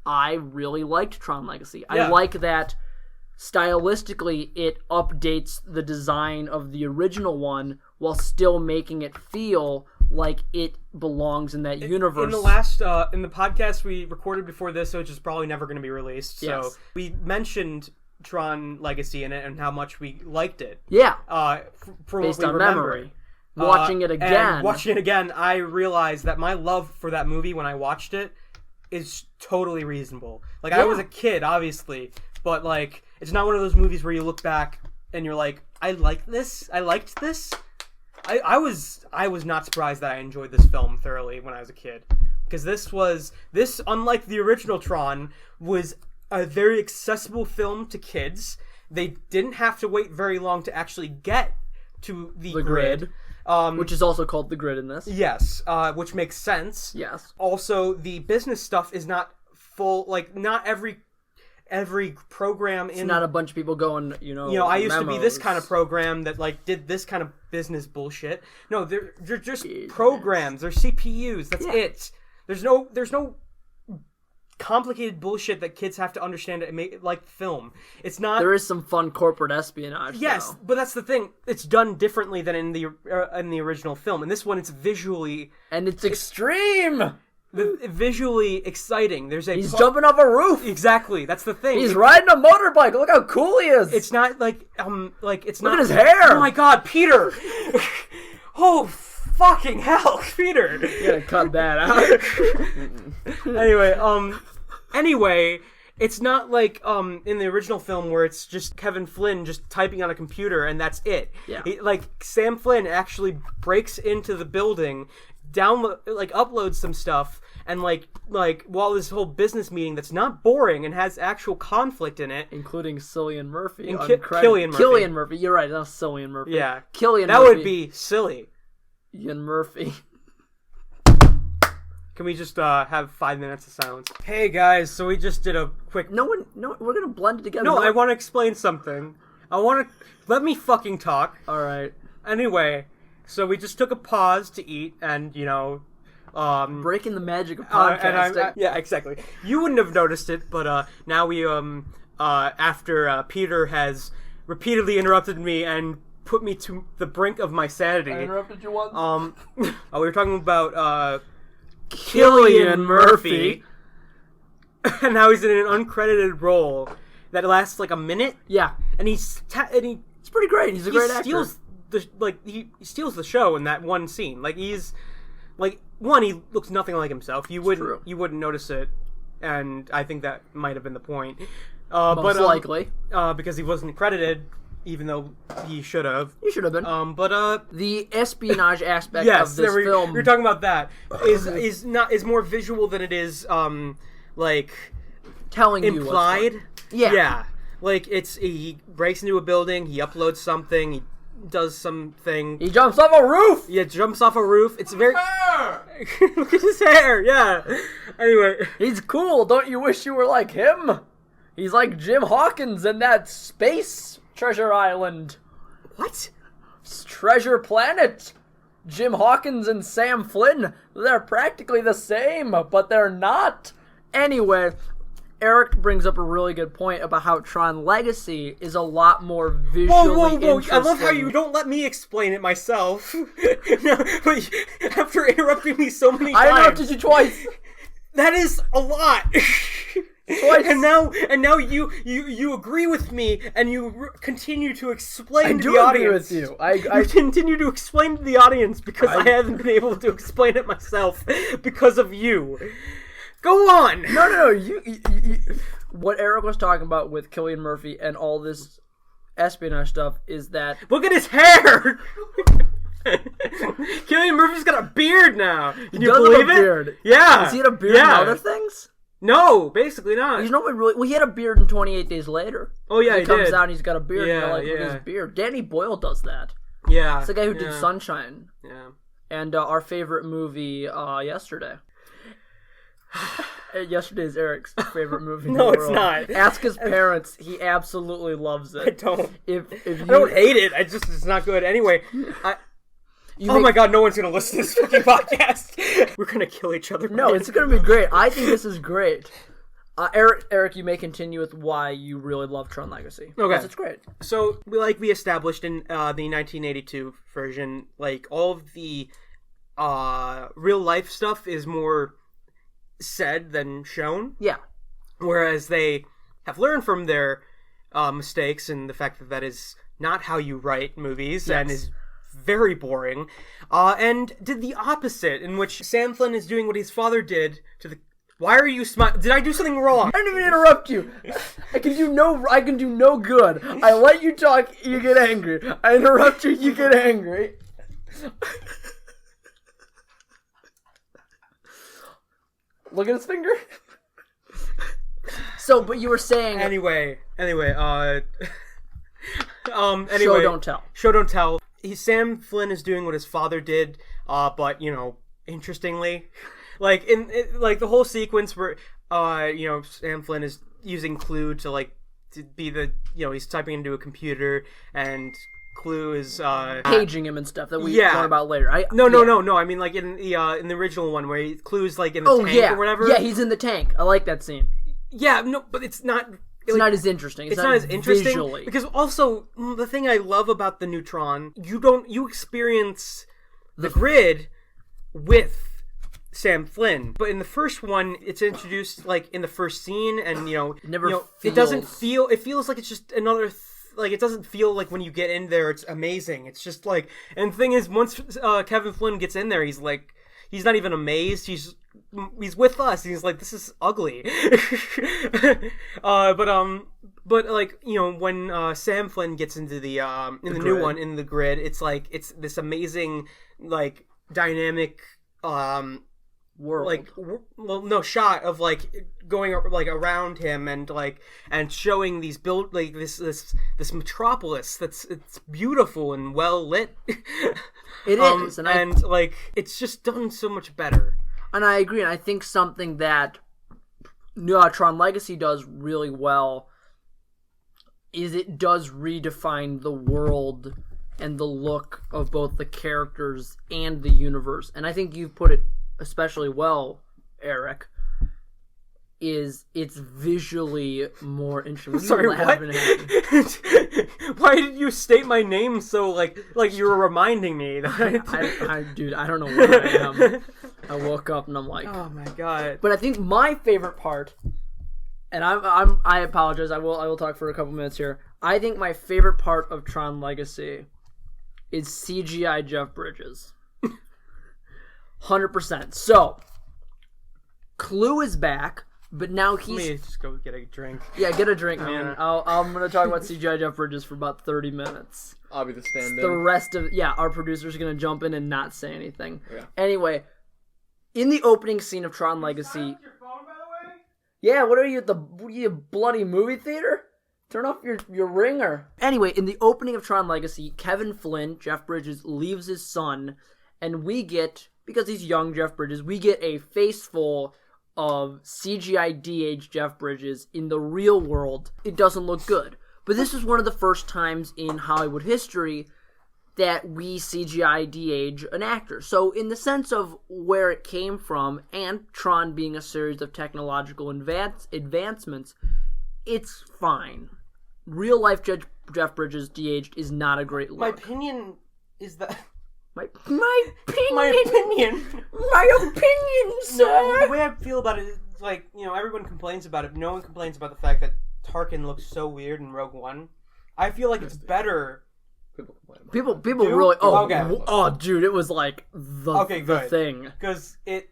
I really liked Tron Legacy. I like that stylistically it updates the design of the original one while still making it feel like it belongs in that universe. In the podcast we recorded before this, which is probably never going to be released. So we mentioned Tron Legacy in it and how much we liked it. Yeah. Based on memory. Watching it again, I realized that my love for that movie when I watched it is totally reasonable. Like I was a kid, obviously, but like it's not one of those movies where you look back and you're like, I liked this. I was not surprised that I enjoyed this film thoroughly when I was a kid, because this unlike the original Tron was a very accessible film to kids. They didn't have to wait very long to actually get to the grid. Which is also called the grid in this. Yes, which makes sense. Yes. Also, the business stuff is not full. Like, not every program in. It's not a bunch of people going. I used to be this kind of program that like did this kind of business bullshit. No, they're just programs. They're CPUs. That's it. There's no complicated bullshit that kids have to understand to make it like film. It's not. There is some fun corporate espionage. Yes, though. But that's the thing. It's done differently than in the original film. In this one, it's visually and it's extreme. Visually exciting. He's jumping off a roof. Exactly. That's the thing. He's riding a motorbike. Look how cool he is. It's not like it's Look not. at his hair. Oh my God, Peter! Oh fucking hell, Peter! You gotta cut that out. Anyway, it's not like in the original film where it's just Kevin Flynn just typing on a computer and that's it. Yeah. Like Sam Flynn actually breaks into the building, uploads some stuff, and like while this whole business meeting that's not boring and has actual conflict in it, including Cillian Murphy and Cillian Murphy. You're right, not Cillian Murphy. Yeah, Cillian. That Murphy. would be silly. Ian Murphy. Can we just have 5 minutes of silence? Hey guys, so we just did a quick. No, we're gonna blend it together. No, I want to explain something. Let me fucking talk. All right. Anyway. So we just took a pause to eat, and breaking the magic of podcasting. Yeah, exactly. You wouldn't have noticed it, but now we after Peter has repeatedly interrupted me and put me to the brink of my sanity. I interrupted you once. We were talking about Cillian Murphy, and now he's in an uncredited role that lasts like a minute. Yeah, and it's pretty great. He's a great actor. He steals the show in that one scene. Like he's like he looks nothing like himself. You wouldn't notice it, and I think that might have been the point. Most likely, because he wasn't credited, even though he should have. He should have been. The espionage aspect of this film. We're talking about that is more visual than it is like telling implied. You Yeah. Like he breaks into a building, he uploads something, he does something. He jumps off a roof. Yeah, jumps off a roof. It's very. Look at his hair. Yeah. Anyway, he's cool. Don't you wish you were like him? He's like Jim Hawkins in that Space Treasure Island. What? Treasure Planet. Jim Hawkins and Sam Flyn. They're practically the same, but they're not. Anyway. Eric brings up a really good point about how Tron Legacy is a lot more visually interesting. I love how you don't let me explain it myself. No, but after interrupting me so many times. I interrupted you twice. That is a lot. Twice. And now you agree with me and you continue to explain to the audience. I do agree with you. You continue to explain to the audience because I haven't been able to explain it myself because of you. Go on! No. You, what Eric was talking about with Cillian Murphy and all this espionage stuff is that... Look at his hair! Cillian Murphy's got a beard now. Can you believe it? Beard. Yeah. Has he had a beard in other things? No, basically not. He's not really... Well, he had a beard in 28 Days Later. Oh, yeah, he comes did. out and he's got a beard. Yeah, And you're like, look at his beard. Danny Boyle does that. Yeah. It's the guy who did Sunshine. Yeah. And our favorite movie, Yesterday. Yesterday's Eric's favorite movie in the world. No, it's not. Ask his parents. He absolutely loves it. I don't. If you, I don't hate it. It's not good. Anyway, my god, no one's gonna listen to this fucking podcast. We're gonna kill each other. No, it's gonna be great. I think this is great. Eric, you may continue with why you really love Tron Legacy. Okay. Because it's great. So, like we established in the 1982 version, like, all of the real life stuff is more said than shown. Yeah. Whereas they have learned from their mistakes and the fact that that is not how you write movies and is very boring. And did the opposite, in which Sam Flyn is doing what his father did to the... Why are you smiling? Did I do something wrong? I didn't even interrupt you. I can do no good. I let you talk, you get angry. I interrupt you, you get angry. Look at his finger. So, but you were saying... Anyway. Show don't tell. Show don't tell. Sam Flyn is doing what his father did, but, interestingly... Like, like, the whole sequence where, Sam Flyn is using Clue to be the, he's typing into a computer, and Clue is, paging him and stuff that we learn about later. No. I mean, like, in the original one, where Clue's, like, in the tank or whatever. Yeah, he's in the tank. I like that scene. Yeah, no, but it's not... It's not as interesting. It's not as interesting. Visually. Because also, the thing I love about the new Tron, you experience the grid with Sam Flyn, but in the first one, it's introduced like in the first scene, and it doesn't feel. It feels like it's just another. It doesn't feel like when you get in there, it's amazing. It's just like, and the thing is, once Kevin Flynn gets in there, he's not even amazed. He's with us. He's like, this is ugly. But when Sam Flynn gets into the new one in the grid, it's like it's this amazing dynamic world, shot of going around him and showing these this metropolis it's beautiful and well lit. It is, and it's just done so much better. And I agree, and I think something that Tron Legacy does really well is it does redefine the world and the look of both the characters and the universe. And I think you've put it especially well, Eric, it's visually more interesting. Sorry, what? Why did you state my name so like you were reminding me that Dude, I don't know where I am. I woke up and I'm like, oh my god. But I think my favorite part, and I apologize, I will talk for a couple minutes here. I think my favorite part of Tron Legacy is CGI Jeff Bridges. 100%. So, Clue is back, but now he's... Let me just go get a drink. Yeah, get a drink, man. I'm going to talk about CGI Jeff Bridges for about 30 minutes. I'll be the stand-in. The rest of... Yeah, our producer's going to jump in and not say anything. Yeah. Anyway, in the opening scene of Tron Legacy... Your phone, by the way? Yeah, what are you, bloody movie theater? Turn off your ringer. Anyway, in the opening of Tron Legacy, Kevin Flynn, Jeff Bridges, leaves his son, and we get... Because he's young Jeff Bridges, we get a face full of CGI de-aged Jeff Bridges in the real world. It doesn't look good. But this is one of the first times in Hollywood history that we CGI de-age an actor. So in the sense of where it came from, and Tron being a series of technological advancements, it's fine. Real life Jeff Bridges de-aged is not a great look. My opinion is that... My opinion. My opinion. My opinion, sir. No, the way I feel about it is everyone complains about it. No one complains about the fact that Tarkin looks so weird in Rogue One. I feel like it's better. People complain about People Do? really. Oh, okay. Oh, dude, it was like the thing. Because it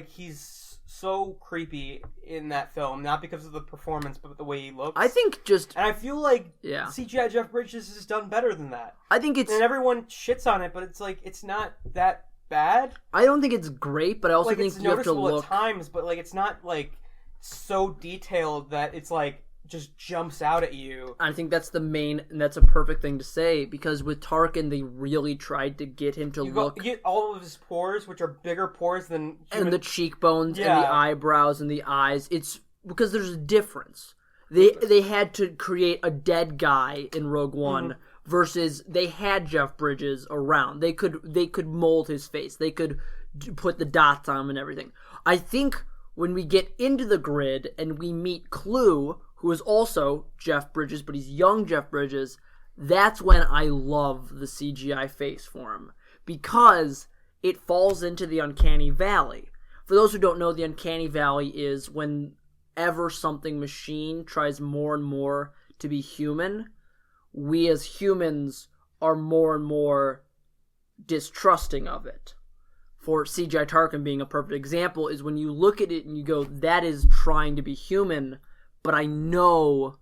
he's so creepy in that film, not because of the performance, but the way he looks. I think just... And I feel like Yeah. CGI Jeff Bridges has done better than that. I think it's... And everyone shits on it, but it's like, it's not that bad. I don't think it's great, but I also Like, think it's you have to noticeable look... at times, but like, it's not like so detailed that it's like, just jumps out at you. I think that's that's a perfect thing to say, because with Tarkin, they really tried to get him to You get all of his pores, which are bigger pores than human... And the cheekbones and the eyebrows and the eyes. It's because there's a difference. They had to create a dead guy in Rogue One versus they had Jeff Bridges around. They could mold his face. They could put the dots on him and everything. I think when we get into the grid and we meet Clue, who is also Jeff Bridges, but he's young Jeff Bridges, that's when I love the CGI face for him. Because it falls into the Uncanny Valley. For those who don't know, the Uncanny Valley is whenever something machine tries more and more to be human, we as humans are more and more distrusting of it. For CGI Tarkin being a perfect example, is when you look at it and you go, that is trying to be human, but I know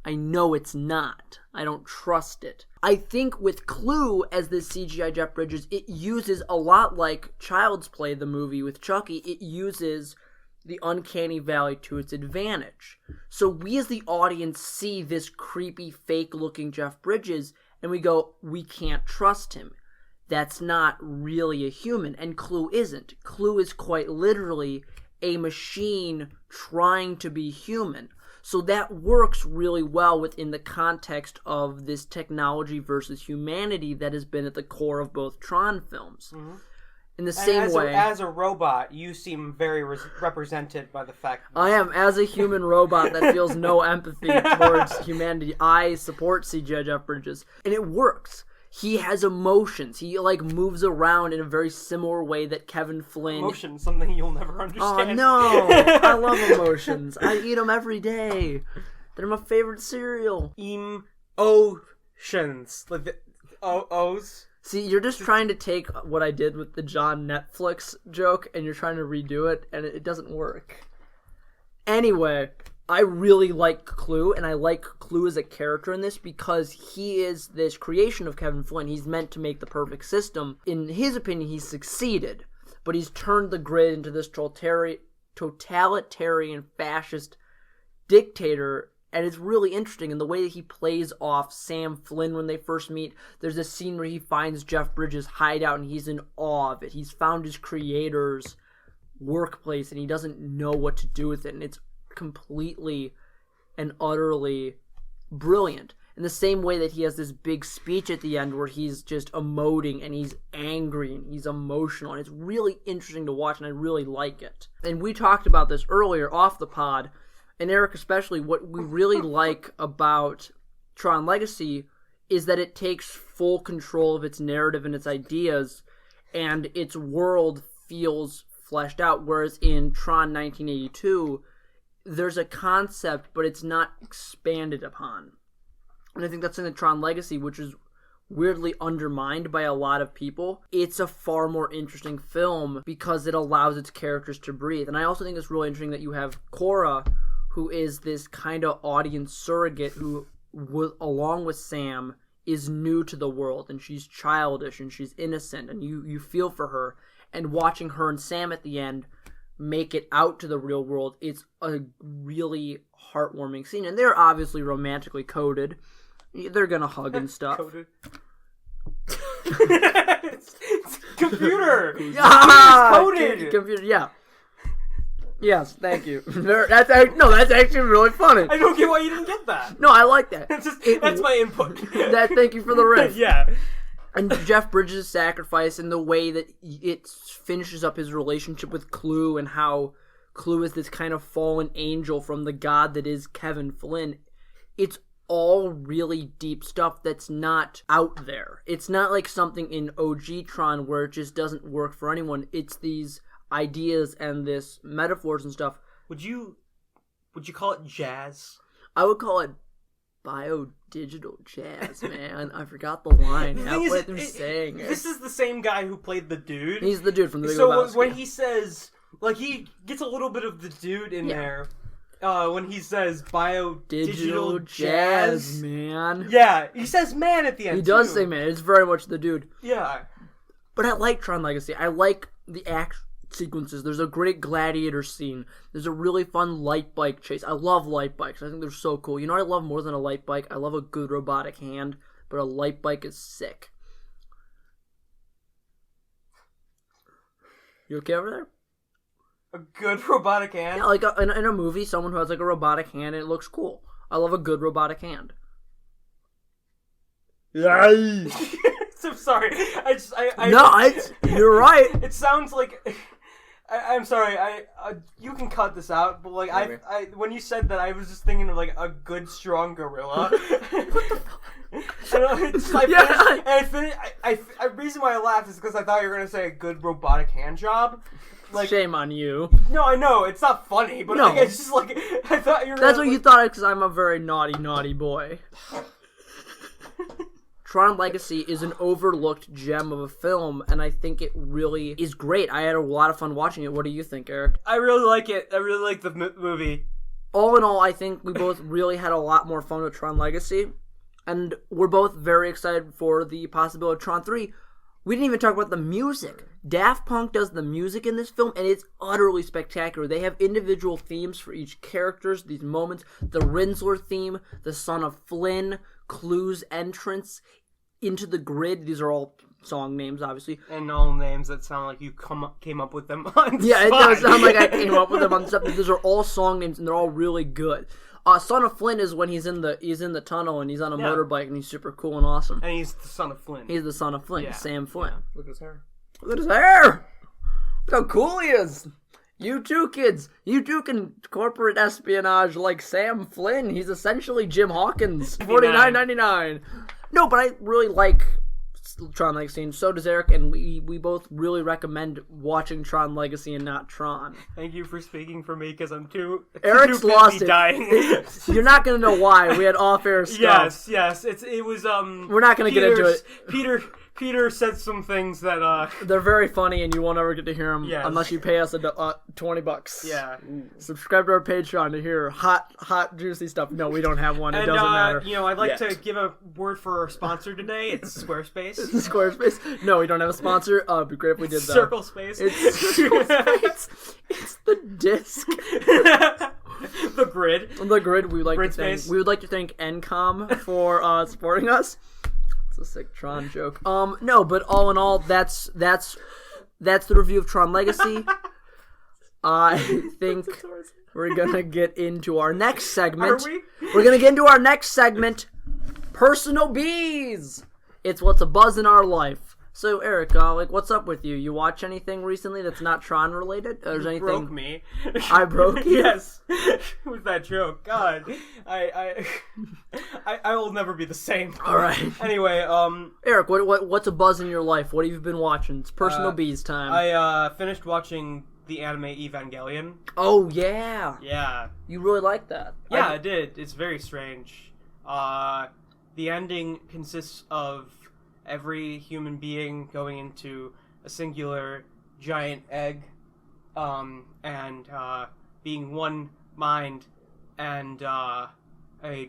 it's not. I don't trust it. I think with Clue as this CGI Jeff Bridges, it uses a lot like Child's Play, the movie with Chucky. It uses the Uncanny Valley to its advantage. So we as the audience see this creepy, fake-looking Jeff Bridges, and we go, we can't trust him. That's not really a human, and Clue isn't. Clue is quite literally a machine trying to be human. So that works really well within the context of this technology versus humanity that has been at the core of both Tron films. Mm-hmm. In the same way... As a robot, you seem very represented by the fact... I am. As a human robot that feels no empathy towards humanity, I support CGI Jeff Bridges. And it works. He has emotions. He, moves around in a very similar way that Kevin Flynn... Emotions, something you'll never understand. Oh, no! I love emotions. I eat them every day. They're my favorite cereal. Emotions. Like the O's. See, you're just trying to take what I did with the John Netflix joke, and you're trying to redo it, and it doesn't work. Anyway... I really like Clue, and I like Clue as a character in this because he is this creation of Kevin Flynn. He's meant to make the perfect system. In his opinion, he's succeeded, but he's turned the grid into this totalitarian fascist dictator, and it's really interesting in the way that he plays off Sam Flyn when they first meet. There's a scene where he finds Jeff Bridges' hideout, and he's in awe of it. He's found his creator's workplace, and he doesn't know what to do with it, and it's completely and utterly brilliant. In the same way that he has this big speech at the end where he's just emoting and he's angry and he's emotional, and it's really interesting to watch, and I really like it. And we talked about this earlier off the pod, and Eric especially, what we really like about Tron Legacy is that it takes full control of its narrative and its ideas, and its world feels fleshed out, whereas in Tron 1982 there's a concept, but it's not expanded upon. And I think that's in the Tron Legacy, which is weirdly undermined by a lot of people. It's a far more interesting film because it allows its characters to breathe. And I also think it's really interesting that you have Cora, who is this kind of audience surrogate who, along with Sam, is new to the world. And she's childish and she's innocent. And you feel for her. And watching her and Sam at the end make it out to the real world, it's a really heartwarming scene. And they're obviously romantically coded. They're gonna hug and stuff. Coded. it's computer. Yeah, coded. Computer. Yeah. Yes, thank you. That's actually really funny. I don't get why you didn't get that. No, I like that. That's my input. Thank you for the riff. Yeah. And Jeff Bridges' sacrifice and the way that it finishes up his relationship with Clue, and how Clue is this kind of fallen angel from the god that is Kevin Flynn. It's all really deep stuff that's not out there. It's not like something in OG Tron where it just doesn't work for anyone. It's these ideas and this metaphors and stuff. Would you call it jazz? I would call it bio-digital jazz, man. I forgot the line halfway through saying it. This is the same guy who played the dude. He's the dude from the Big So Lebowski. when he says, Like, he gets a little bit of the dude in there when he says digital jazz. Man. Yeah, he says man at the end, He does too. say man. It's very much the dude. Yeah. But I like Tron Legacy. I like the action sequences. There's a great gladiator scene. There's a really fun light bike chase. I love light bikes. I think they're so cool. You know what I love more than a light bike? I love a good robotic hand, but a light bike is sick. You okay over there? A good robotic hand? Yeah, like in a movie, someone who has like a robotic hand and it looks cool. I love a good robotic hand. I'm sorry. You're right. It sounds like... I'm sorry. You can cut this out, but like I when you said that, I was just thinking of like a good strong gorilla. What the fuck? The reason why I laughed is because I thought you were gonna say a good robotic hand job. Like, shame on you. No, I know it's not funny, but no. Like, it's just like I thought you were. That's what you thought, because I'm a very naughty boy. Tron Legacy is an overlooked gem of a film, and I think it really is great. I had a lot of fun watching it. What do you think, Eric? I really like it. I really like the movie. All in all, I think we both really had a lot more fun with Tron Legacy, and we're both very excited for the possibility of Tron 3. We didn't even talk about the music. Daft Punk does the music in this film, and it's utterly spectacular. They have individual themes for each characters, these moments. The Rinsler theme, the Son of Flynn, Clue's entrance into the grid. These are all song names, obviously. And all names that sound like you came up with them on the Yeah, it spot. does sound like I came up with them on the spot. These are all song names, and they're all really good. Son of Flynn is when he's in the tunnel and he's on a motorbike and he's super cool and awesome. And he's the son of Flynn. He's the son of Flynn, Sam Flyn. Yeah. Look at his hair. Look at his hair! Look how cool he is! You too, kids. You too can corporate espionage like Sam Flynn. He's essentially Jim Hawkins. $49.99. No, but I really like Tron Legacy, and so does Eric, and we both really recommend watching Tron Legacy and not Tron. Thank you for speaking for me, because I'm too Eric's too lost it. dying. You're not gonna know why. We had off-air stuff. Yes. It was We're not gonna get into it. Peter said some things that They're very funny, and you won't ever get to hear them unless you pay us $20. Yeah. Subscribe to our Patreon to hear hot, juicy stuff. No, we don't have one. It doesn't matter. I'd like to give a word for our sponsor today. It's Squarespace. Squarespace? No, we don't have a sponsor. It'd be great if we did, though. Circle Space. It's Circle Space. It's the disc. The grid. The grid. We would like Space. to thank NCOM for supporting us. It's a sick Tron joke. No, but all in all, that's the review of Tron Legacy. I think we're gonna get into our next segment. Are we? We're gonna get into our next segment, Personal Bees. It's what's a buzz in our life. So, Eric, what's up with you? You watch anything recently that's not Tron related? Or is anything... broke me. I broke you? Yes. With that joke. God. I will never be the same. All right. Anyway, Eric, what's a buzz in your life? What have you been watching? It's Personal Bees time. I finished watching the anime Evangelion. Oh, yeah. Yeah. You really like that. Yeah, I did. It's very strange. The ending consists of every human being going into a singular giant egg, and being one mind, and a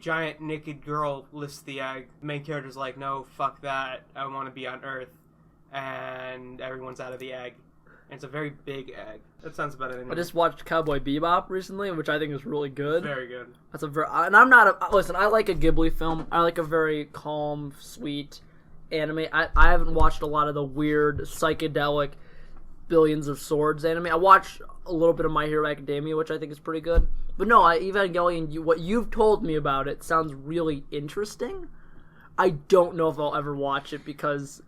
giant naked girl lifts the egg. The main character's like, no, fuck that, I want to be on Earth, and everyone's out of the egg. And it's a very big egg. That sounds about it. I just watched Cowboy Bebop recently, which I think is really good. Very good. And I'm not listen, I like a Ghibli film. I like a very calm, sweet anime. I haven't watched a lot of the weird, psychedelic, Billions of Swords anime. I watched a little bit of My Hero Academia, which I think is pretty good. But no, Evangelion, what you've told me about it sounds really interesting. I don't know if I'll ever watch it because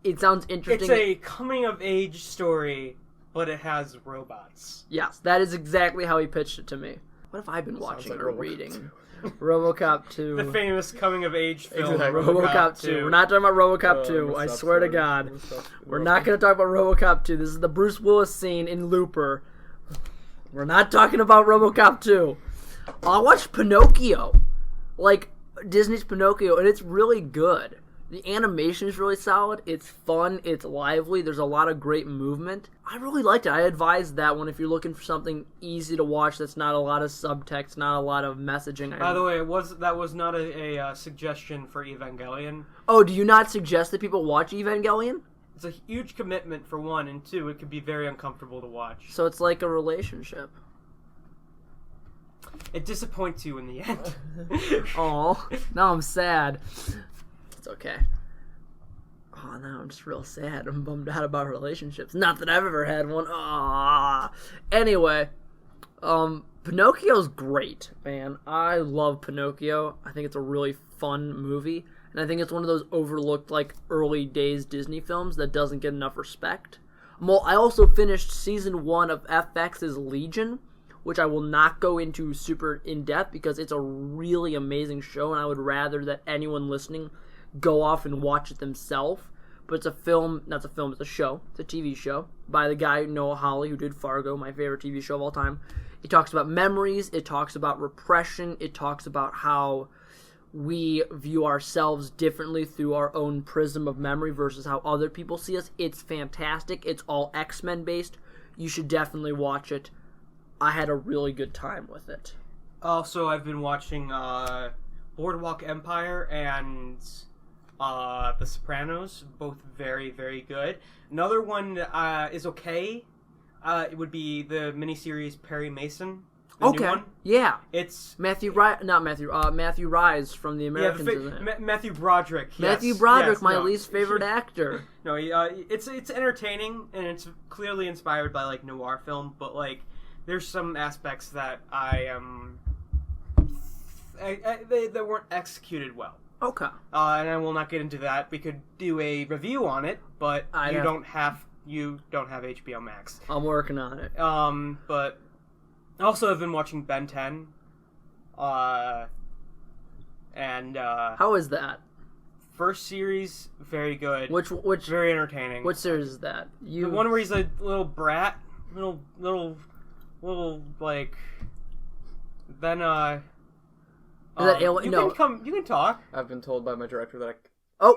it sounds interesting. It's a coming-of-age story, but it has robots. Yes, that is exactly how he pitched it to me. What have I been watching like or RoboCop reading? RoboCop 2. The famous coming-of-age film, Exactly. RoboCop 2. We're not talking about RoboCop 2. I swear to God. We're not going to talk about RoboCop 2. This is the Bruce Willis scene in Looper. We're not talking about RoboCop 2. I watched Pinocchio. Disney's Pinocchio, and it's really good. The animation is really solid. It's fun. It's lively. There's a lot of great movement. I really liked it. I advise that one if you're looking for something easy to watch that's not a lot of subtext, not a lot of messaging. By the way, that was not a suggestion for Evangelion. Oh, do you not suggest that people watch Evangelion? It's a huge commitment for one, and two, it could be very uncomfortable to watch. So it's like a relationship. It disappoints you in the end. Oh, now I'm sad. It's okay. Oh, now I'm just real sad. I'm bummed out about relationships. Not that I've ever had one. Ah. Anyway, Pinocchio's great, man. I love Pinocchio. I think it's a really fun movie, and I think it's one of those overlooked, like, early days Disney films that doesn't get enough respect. Well, I also finished season 1 of FX's Legion, which I will not go into super in-depth because it's a really amazing show, and I would rather that anyone listening go off and watch it themselves. But it's a film, not a film, it's a show. It's a TV show by the guy Noah Hawley who did Fargo, my favorite TV show of all time. It talks about memories, it talks about repression, it talks about how we view ourselves differently through our own prism of memory versus how other people see us. It's fantastic. It's all X-Men based. You should definitely watch it. I had a really good time with it. Also, I've been watching Boardwalk Empire and The Sopranos, both very, very good. Another one is okay. It would be the miniseries Perry Mason. The new one. Yeah. It's Matthew Rise from The Americans, isn't it? Matthew Broderick. Yes. Matthew Broderick, Yes, my no. least favorite actor. No, it's entertaining and it's clearly inspired by like noir film, but like there's some aspects that they weren't executed well. Okay. And I will not get into that. We could do a review on it, but you don't have HBO Max. I'm working on it. But also I've been watching Ben 10. And how is that? First series, very good. Which very entertaining. What series is that? The one where he's a little brat, little like. Then Is that alien? No. You can talk. I've been told by my director that Oh.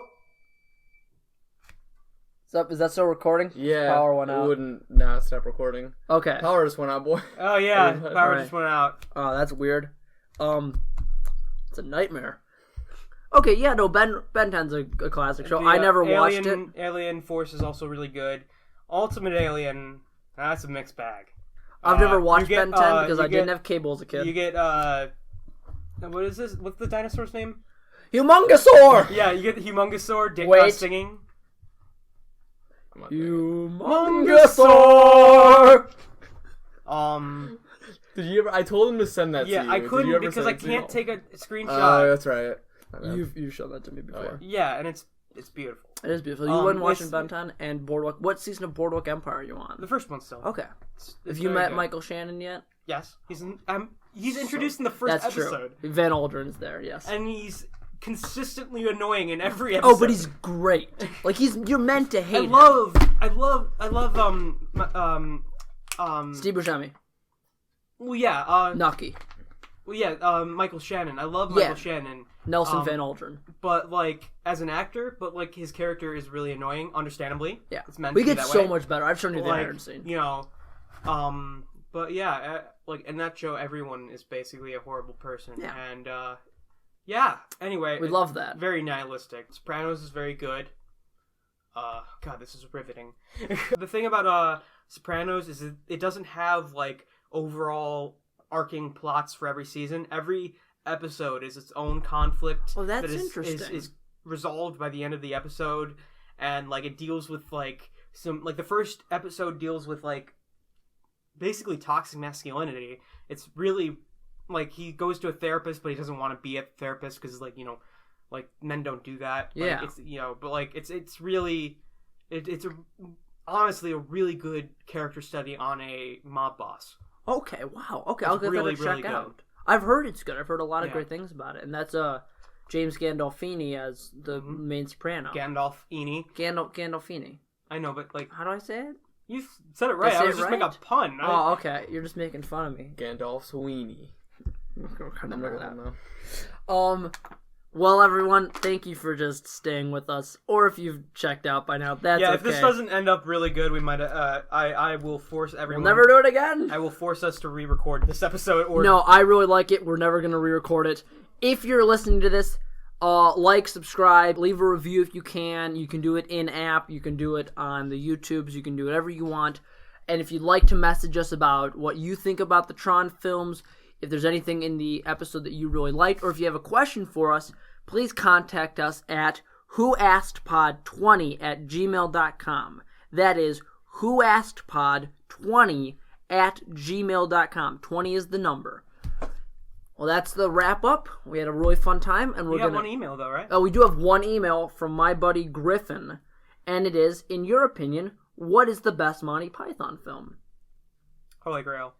Is that still recording? Yeah. Power went out. It wouldn't not stop recording. Okay. Power just went out, boy. Oh yeah, power Right. just went out. Oh, that's weird. It's a nightmare. Okay, yeah, no, Ben 10's a classic show. I never watched it. Alien Force is also really good. Ultimate Alien, that's a mixed bag. I've never watched you get, Ben 10 because you I get- didn't have cable as a kid. You get what is this? What's the dinosaur's name? Humongosaur! Yeah, you get the Humongosaur Wait. singing. Humongosaur! Did you ever? I told him to send that to you. Yeah, I Did couldn't you ever because send I it to can't me? take a screenshot. Oh, that's right. You've shown that to me before. Yeah, and it's beautiful. It is beautiful. You went watching it's- Ben 10 and Boardwalk. What season of Boardwalk Empire are you on? The first one still. Okay. It's Have you very met good. Michael Shannon yet? Yes, he's introduced in the first That's episode, true. Van Aldren's there, yes. and he's consistently annoying in every episode. Oh, but he's great. Like you're meant to hate I him. love Steve Buscemi. Well, yeah, Nucky. Michael Shannon. I love Michael Yeah. Shannon. Nelson Van Aldren. But like as an actor, but like his character is really annoying, understandably. Yeah. It's meant We to be get that so way. much better. I've shown you the Like, iron scene. you know, but yeah, like in that show, everyone is basically a horrible person. Yeah. And yeah. Anyway, We love that. Very nihilistic. Sopranos is very good. God, this is riveting. The thing about Sopranos is it doesn't have like overall arcing plots for every season. Every episode is its own conflict. Oh, that's that is, interesting. Is resolved by the end of the episode, and like it deals with like some like the first episode deals with like basically toxic masculinity. It's really like he goes to a therapist, but he doesn't want to be a therapist because like like men don't do that. Yeah. Like, it's but like it's really it's honestly a really good character study on a mob boss. Okay, wow. Okay, I'll give really, that a check really good. out. I've heard it's good. I've heard a lot of Yeah. great things about it. And that's James Gandolfini as the main soprano. Gandolfini. Gandolfini. I know, but like How do I say it? you said it right. Did I I say was it just right? making a pun. Oh, okay. You're just making fun of me. Gandalf Sweeney. We're gonna I'm mark not that. gonna know. Well, everyone, thank you for just staying with us. Or if you've checked out by now, that's okay. If this doesn't end up really good, we might. I will force everyone. We'll never do it again. I will force us to re-record this episode. Or No, I really like it. We're never gonna re-record it. If you're listening to this, like, subscribe, leave a review if you can. You can do it in app. You can do it on the YouTubes. You can do whatever you want. And if you'd like to message us about what you think about the Tron films, if there's anything in the episode that you really liked, or if you have a question for us, please contact us at whoaskedpod20@gmail.com. That is whoaskedpod20@gmail.com. 20 is the number. Well, that's the wrap up. We had a really fun time, and we got one email though, right? Oh, we do have one email from my buddy Griffin, and it is, in your opinion, what is the best Monty Python film? Holy Grail.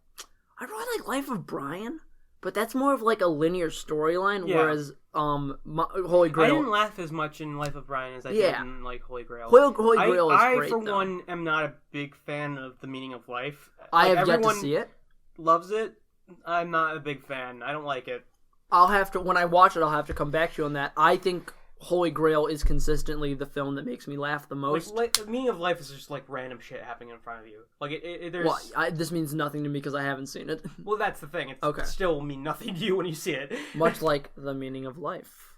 I really like Life of Brian, but that's more of like a linear storyline, whereas Holy Grail. I didn't laugh as much in Life of Brian as I did in like Holy Grail. Holy Grail is great. I for one am not a big fan of The Meaning of Life. I have yet to see it. Loves it. I'm not a big fan. I don't like it. When I watch it, I'll have to come back to you on that. I think Holy Grail is consistently the film that makes me laugh the most. Like The Meaning of Life is just like random shit happening in front of you. Like there's. Well, this means nothing to me because I haven't seen it. Well, that's the thing. It still will mean nothing to you when you see it. Much like The Meaning of Life.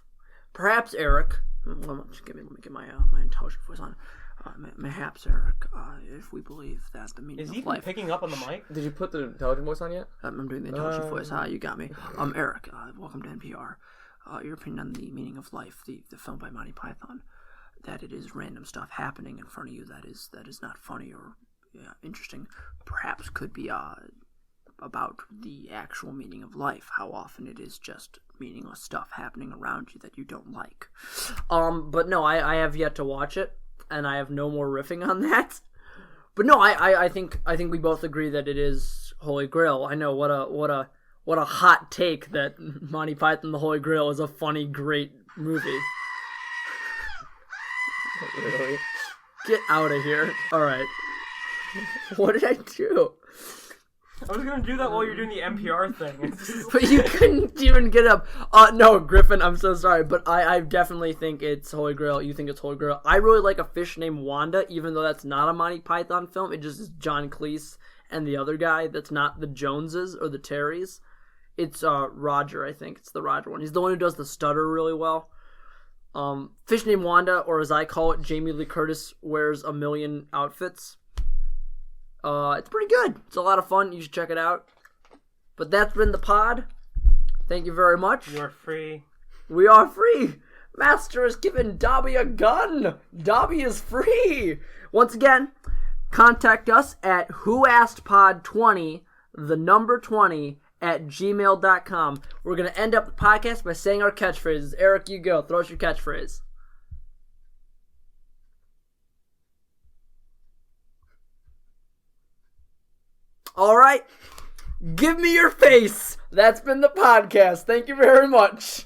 Perhaps Eric. Let me get my intelligent voice on. Mayhaps, Eric, if we believe that the meaning of life... Is he even picking up on the mic? Did you put the intelligent voice on yet? I'm doing the intelligent voice. You got me. Eric, welcome to NPR. Your opinion on the meaning of life, the film by Monty Python, that it is random stuff happening in front of you that is not funny or interesting, perhaps could be about the actual meaning of life, how often it is just meaningless stuff happening around you that you don't like. But no, I have yet to watch it. And I have no more riffing on that. But no, I think we both agree that it is Holy Grail. I know what a hot take that Monty Python the Holy Grail is a funny, great movie. Really? Get out of here. All right. What did I do? I was going to do that while you're doing the NPR thing. But you couldn't even get up. No, Griffin, I'm so sorry. But I definitely think it's Holy Grail. You think it's Holy Grail. I really like A Fish Named Wanda, even though that's not a Monty Python film. It just is John Cleese and the other guy that's not the Joneses or the Terrys. It's Roger, I think. It's the Roger one. He's the one who does the stutter really well. Fish Named Wanda, or as I call it, Jamie Lee Curtis wears a million outfits. It's pretty good. It's a lot of fun. You should check it out. But that's been the pod. Thank you very much. You're free. We are free. Master has given Dobby a gun. Dobby is free. Once again, contact us at whoaskedpod20, the number 20, @gmail.com. We're going to end up the podcast by saying our catchphrases. Eric, you go. Throw us your catchphrase. All right. Give me your face. That's been the podcast. Thank you very much.